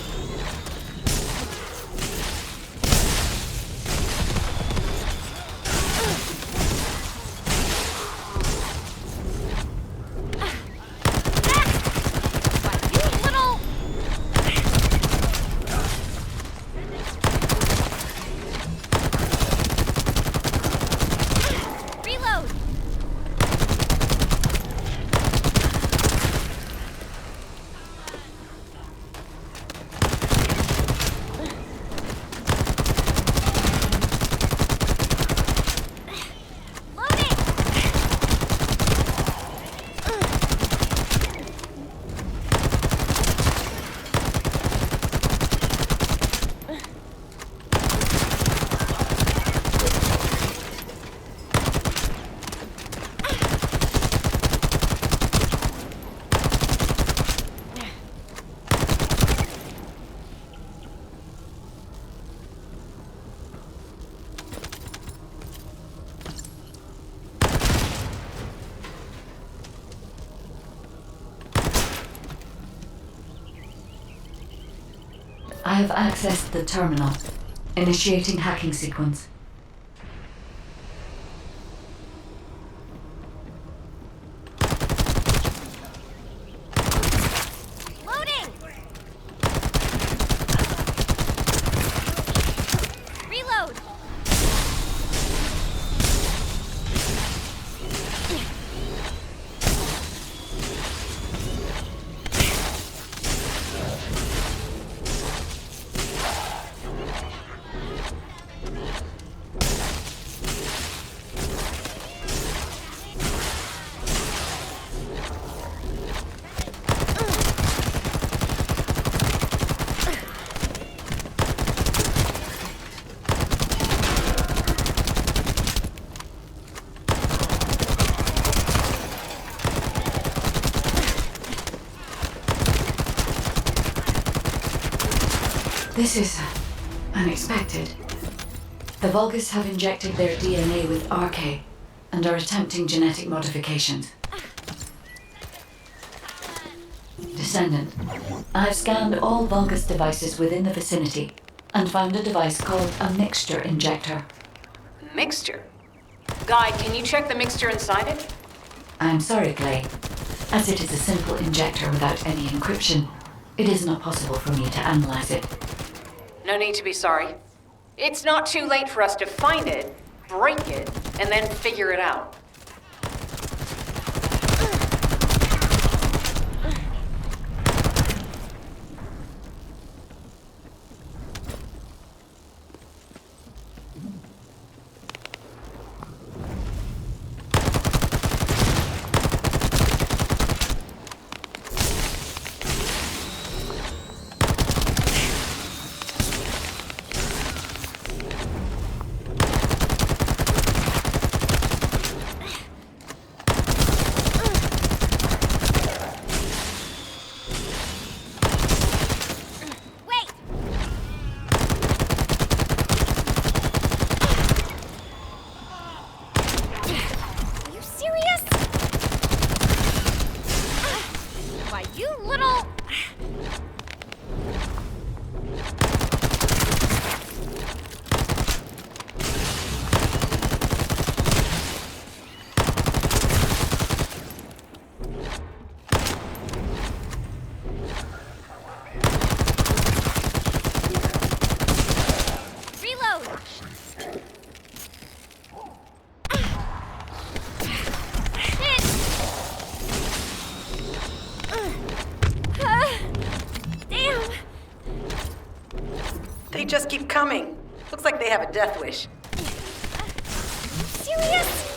I have accessed the terminal. Initiating hacking sequence. Loading! Reload! This is unexpected. The Vulgus have injected their DNA with RK and are attempting genetic modifications. Descendant, I've scanned all Vulgus devices within the vicinity and found a device called a mixture injector. Mixture? Guide, can you check the mixture inside it? I'm sorry, Clay. As it is a simple injector without any encryption, it is not possible for me to analyze it. No need to be sorry. It's not too late for us to find it, break it, and then figure it out. They just keep coming. Looks like they have a death wish. Serious?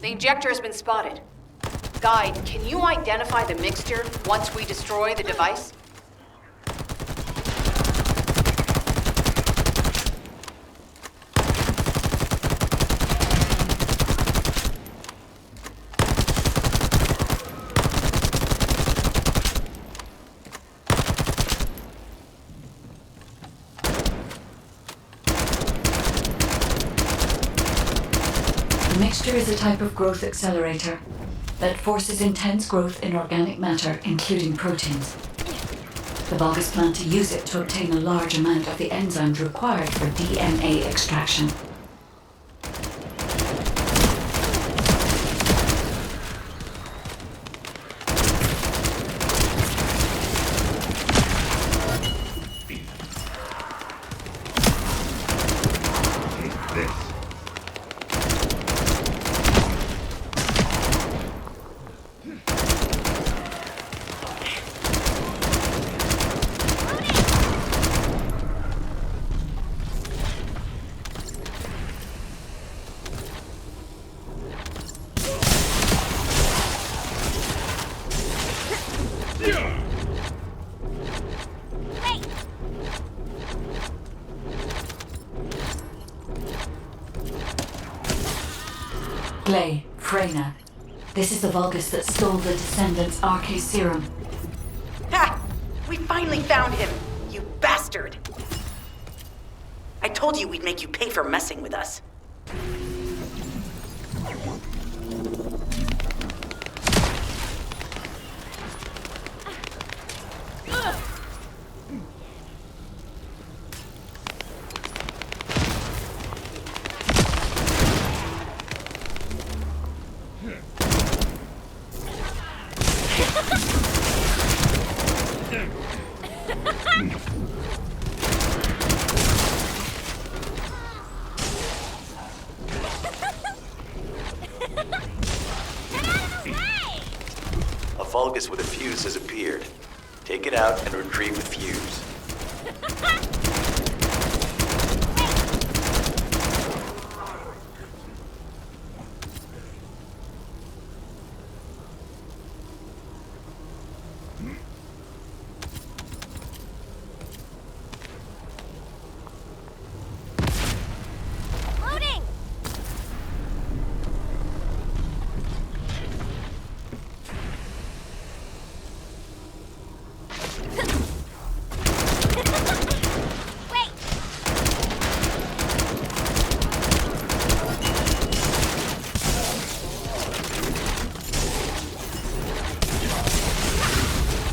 The injector has been spotted. Guide, can you identify the mixture once we destroy the device? The mixture is a type of growth accelerator that forces intense growth in organic matter, including proteins. The Vulgus plan to use it to obtain a large amount of the enzymes required for DNA extraction. Gley, Freyna. This is the Vulgus that stole the Descendant's Arche serum. Ha! We finally found him, you bastard! I told you we'd make you pay for messing with us. A Vulgus with a fuse has appeared. Take it out and retrieve the fuse. Loading! Wait!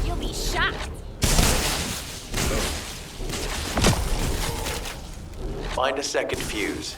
You'll be shocked. Find a second fuse.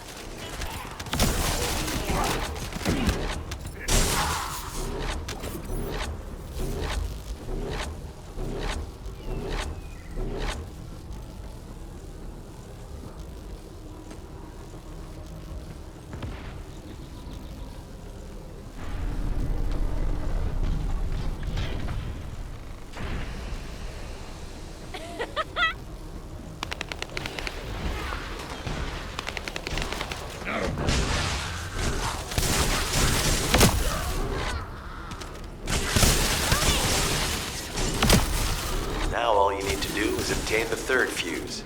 Now all you need to do is obtain the third fuse.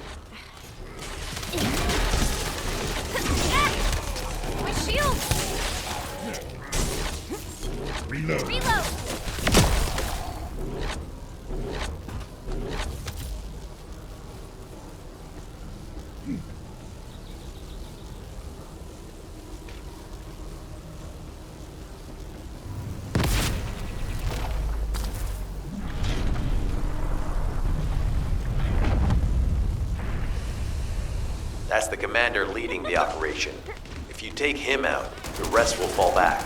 My shield! Reload! That's the commander leading the operation. If you take him out, the rest will fall back.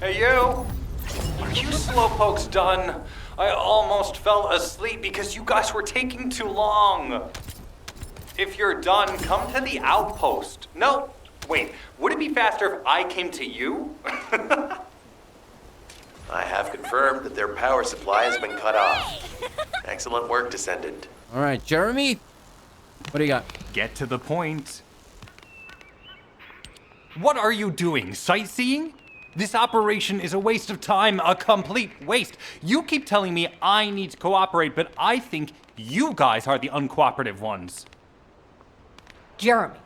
Hey, you! Are you slowpokes done? I almost fell asleep because you guys were taking too long. If you're done, come to the outpost. No, wait, would it be faster if I came to you? I have confirmed that their power supply has been cut off. Excellent work, Descendant. All right, Jeremy, what do you got? Get to the point. What are you doing? Sightseeing? This operation is a waste of time, a complete waste. You keep telling me I need to cooperate, but I think you guys are the uncooperative ones. Jeremy,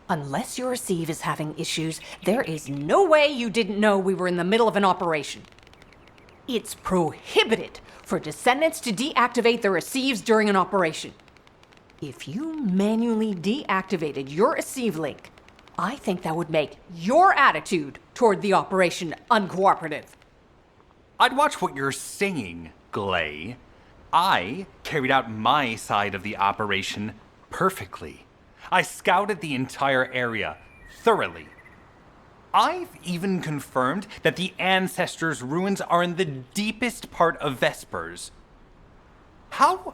unless your receive is having issues, there is no way you didn't know we were in the middle of an operation. It's prohibited for Descendants to deactivate their receives during an operation. If you manually deactivated your receive link, I think that would make your attitude toward the operation uncooperative. I'd watch what you're saying, Gley. I carried out my side of the operation perfectly. I scouted the entire area thoroughly. I've even confirmed that the Ancestors' ruins are in the deepest part of Vespers. How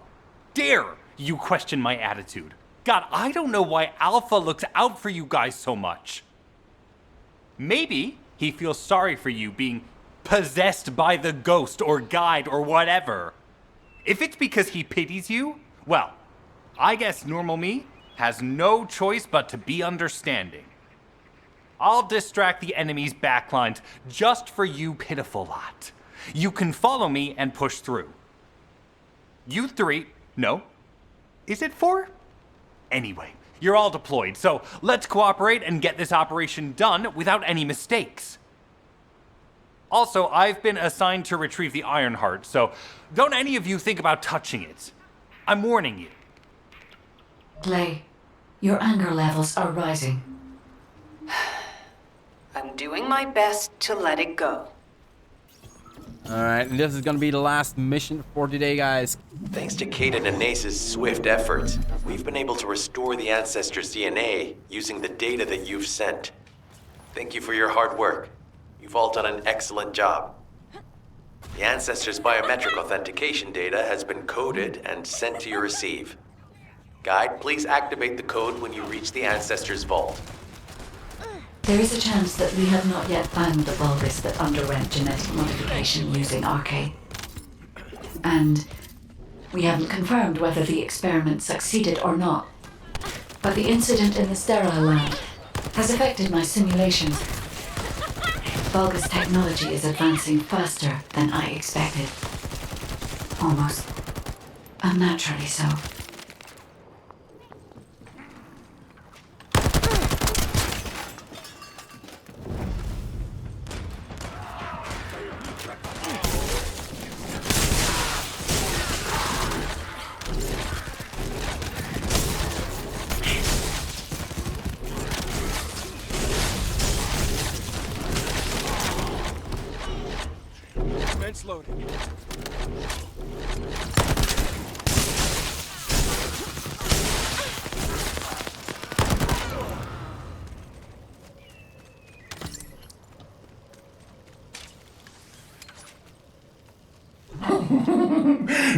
dare you question my attitude? God, I don't know why Alpha looks out for you guys so much. Maybe he feels sorry for you being possessed by the ghost or guide or whatever. If it's because he pities you, well, I guess normal me has no choice but to be understanding. I'll distract the enemy's backlines just for you pitiful lot. You can follow me and push through. You three, no. Is it four? Anyway, You're all deployed, so let's cooperate and get this operation done without any mistakes. Also, I've been assigned to retrieve the Ironheart, so don't any of you think about touching it. I'm warning you. Clay, your anger levels are rising. I'm doing my best to let it go. Alright, and this is gonna be the last mission for today, guys. Thanks to Caden and Nace's swift efforts, we've been able to restore the Ancestors' DNA using the data that you've sent. Thank you for your hard work. You've all done an excellent job. The Ancestors' biometric authentication data has been coded and sent to your receive. Guide, please activate the code when you reach the Ancestors' vault. There is a chance that we have not yet found the Vulgus that underwent genetic modification using Arcade. And we haven't confirmed whether the experiment succeeded or not. But the incident in the sterile lab has affected my simulations. Vulgus technology is advancing faster than I expected. Almost unnaturally so. Vents loading.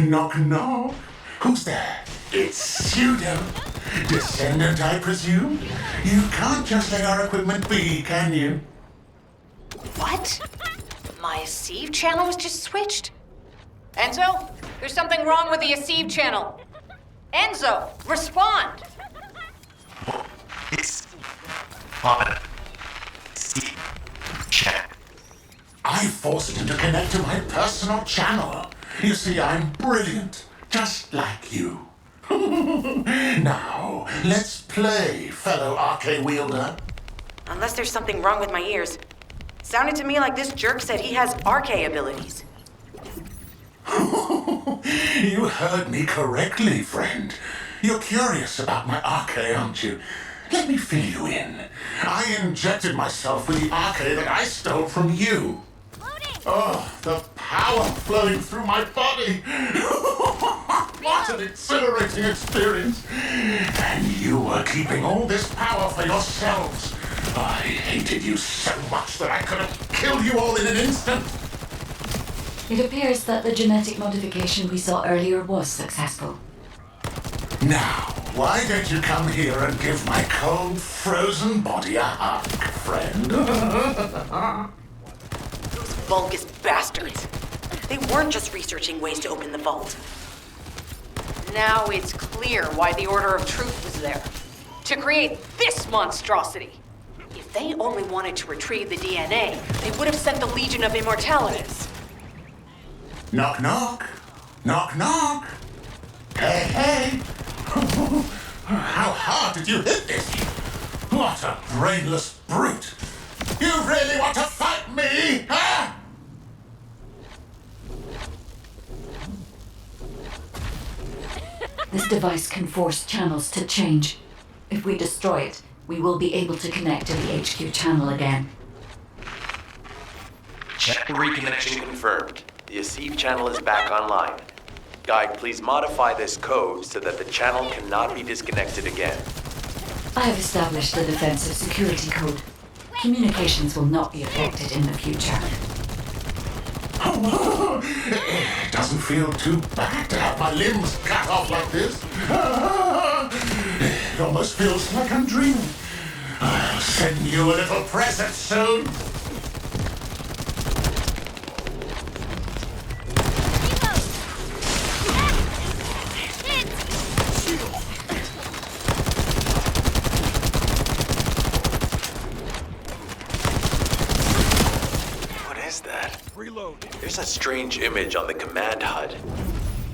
Knock, knock. Who's there? It's Pseudo. Descendant, I presume? You can't just let our equipment be, can you? What? My Aceve channel was just switched? Enzo, there's something wrong with the Aceve channel. Enzo, respond! It's on check. I forced him to connect to my personal channel. You see, I'm brilliant, just like you. Now, let's play, fellow Arcade wielder. Unless there's something wrong with my ears. Sounded to me like this jerk said he has Arcade abilities. You heard me correctly, friend. You're curious about my Arcade, aren't you? Let me fill you in. I injected myself with the Arcade that I stole from you. Oh, the power flowing through my body. What an exhilarating experience. And you were keeping all this power for yourselves. I hated you so much that I could have killed you all in an instant. It appears that the genetic modification we saw earlier was successful. Now, why don't you come here and give my cold, frozen body a hug, friend? Those Vulgus bastards. They weren't just researching ways to open the vault. Now it's clear why the Order of Truth was there. To create this monstrosity. If they only wanted to retrieve the DNA, they would have sent the Legion of Immortalities. Knock, knock. Knock, knock. Hey, hey. How hard did you hit this? What a brainless brute. You really want to fight me, huh? This device can force channels to change. If we destroy it, we will be able to connect to the HQ channel again. Check reconnection confirmed. The Aceve channel is back online. Guide, please modify this code so that the channel cannot be disconnected again. I have established the defensive security code. Communications will not be affected in the future. It doesn't feel too bad to have my limbs cut off like this. It almost feels like I'm dreaming. I'll send you a little present soon. There's a strange image on the command HUD.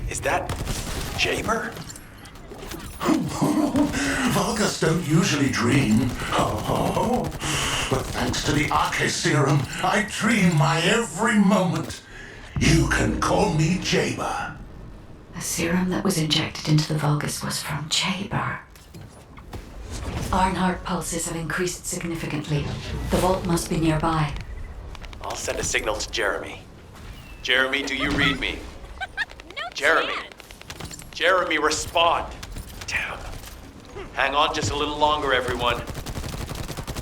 Is that Jaber? Vulgus us don't usually dream. Oh, but thanks to the Arche serum, I dream my every moment. You can call me Jaber. The serum that was injected into the Vulgus was from Jaber. Ironheart pulses have increased significantly. The vault must be nearby. I'll send a signal to Jeremy. Jeremy, do you read me? Jeremy! Jeremy, respond! Damn. Hang on just a little longer, everyone.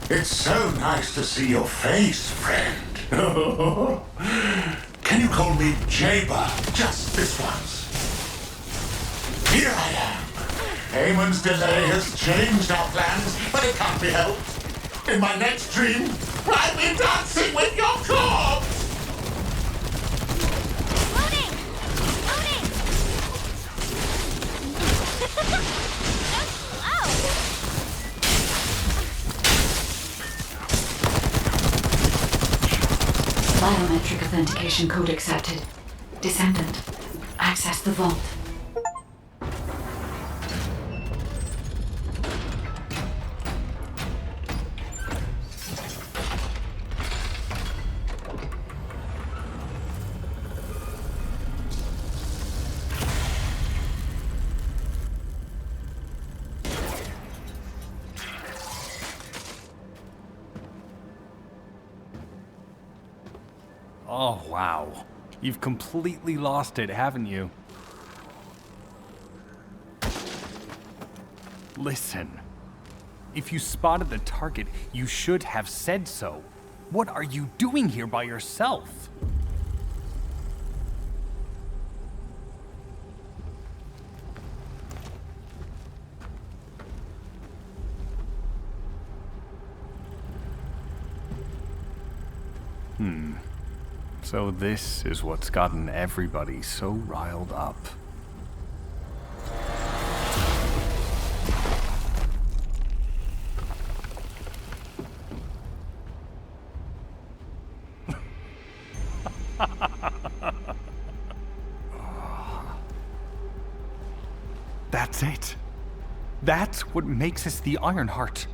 It's so nice to see your face, friend. Can you call me Jaber just this once? Here I am. Eamon's delay has changed our plans, but it can't be helped. In my next dream, I'll be dancing with your corpse! Loading! Loading! Biometric authentication code accepted. Descendant, access the vault. Oh, wow. You've completely lost it, haven't you? Listen. If you spotted the target, you should have said so. What are you doing here by yourself? So this is what's gotten everybody so riled up. That's it. That's what makes us the Ironheart.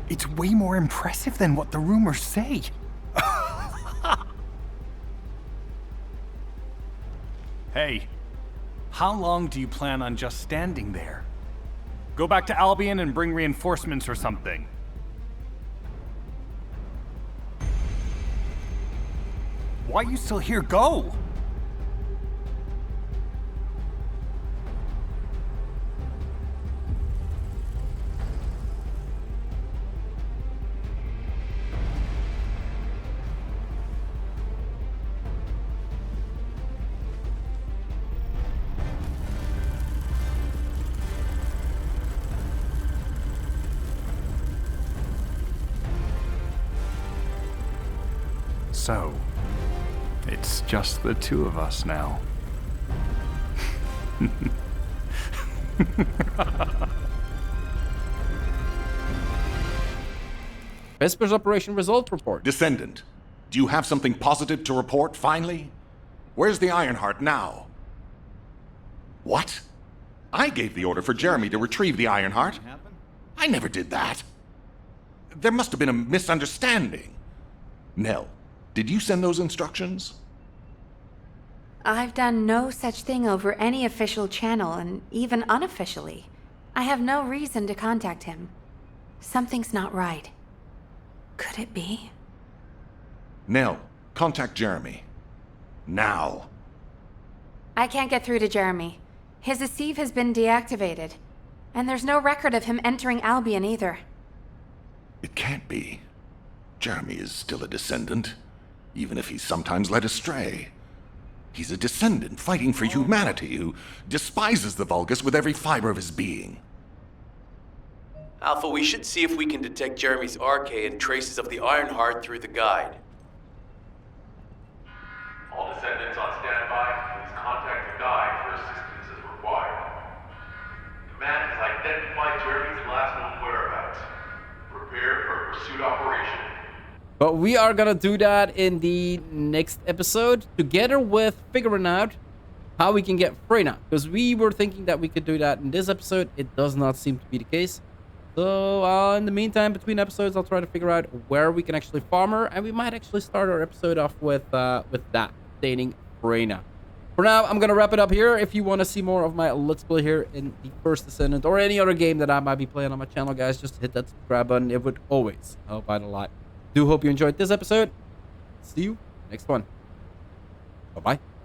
It's way more impressive than what the rumors say. Hey, how long do you plan on just standing there? Go back to Albion and bring reinforcements or something. Why are you still here? Go! So, it's just the two of us now. Vespers Operation result report. Descendant, do you have something positive to report, finally? Where's the Ironheart now? What? I gave the order for Jeremy to retrieve the Ironheart. I never did that. There must have been a misunderstanding. Nell, did you send those instructions? I've done no such thing over any official channel, and even unofficially. I have no reason to contact him. Something's not right. Could it be? Nell, contact Jeremy. Now. I can't get through to Jeremy. His Deceive has been deactivated. And there's no record of him entering Albion either. It can't be. Jeremy is still a Descendant, even if he's sometimes led astray. He's a Descendant fighting for humanity who despises the Vulgus with every fiber of his being. Alpha, we should see if we can detect Jeremy's Arche and traces of the Ironheart through the guide. All Descendants on standby, please contact the guide for assistance as required. Command has identified Jeremy's last known whereabouts. Prepare for a pursuit operation. But we are gonna do that in the next episode, together with figuring out how we can get Freyna. Because we were thinking that we could do that in this episode. It does not seem to be the case. So in the meantime, between episodes, I'll try to figure out where we can actually farm her, and we might actually start our episode off with that, obtaining Freyna. For now, I'm gonna wrap it up here. If you want to see more of my Let's Play here in the first Descendant or any other game that I might be playing on my channel, guys, just hit that subscribe button. It would always help out a lot. Do hope you enjoyed this episode. See you next one. Bye-bye.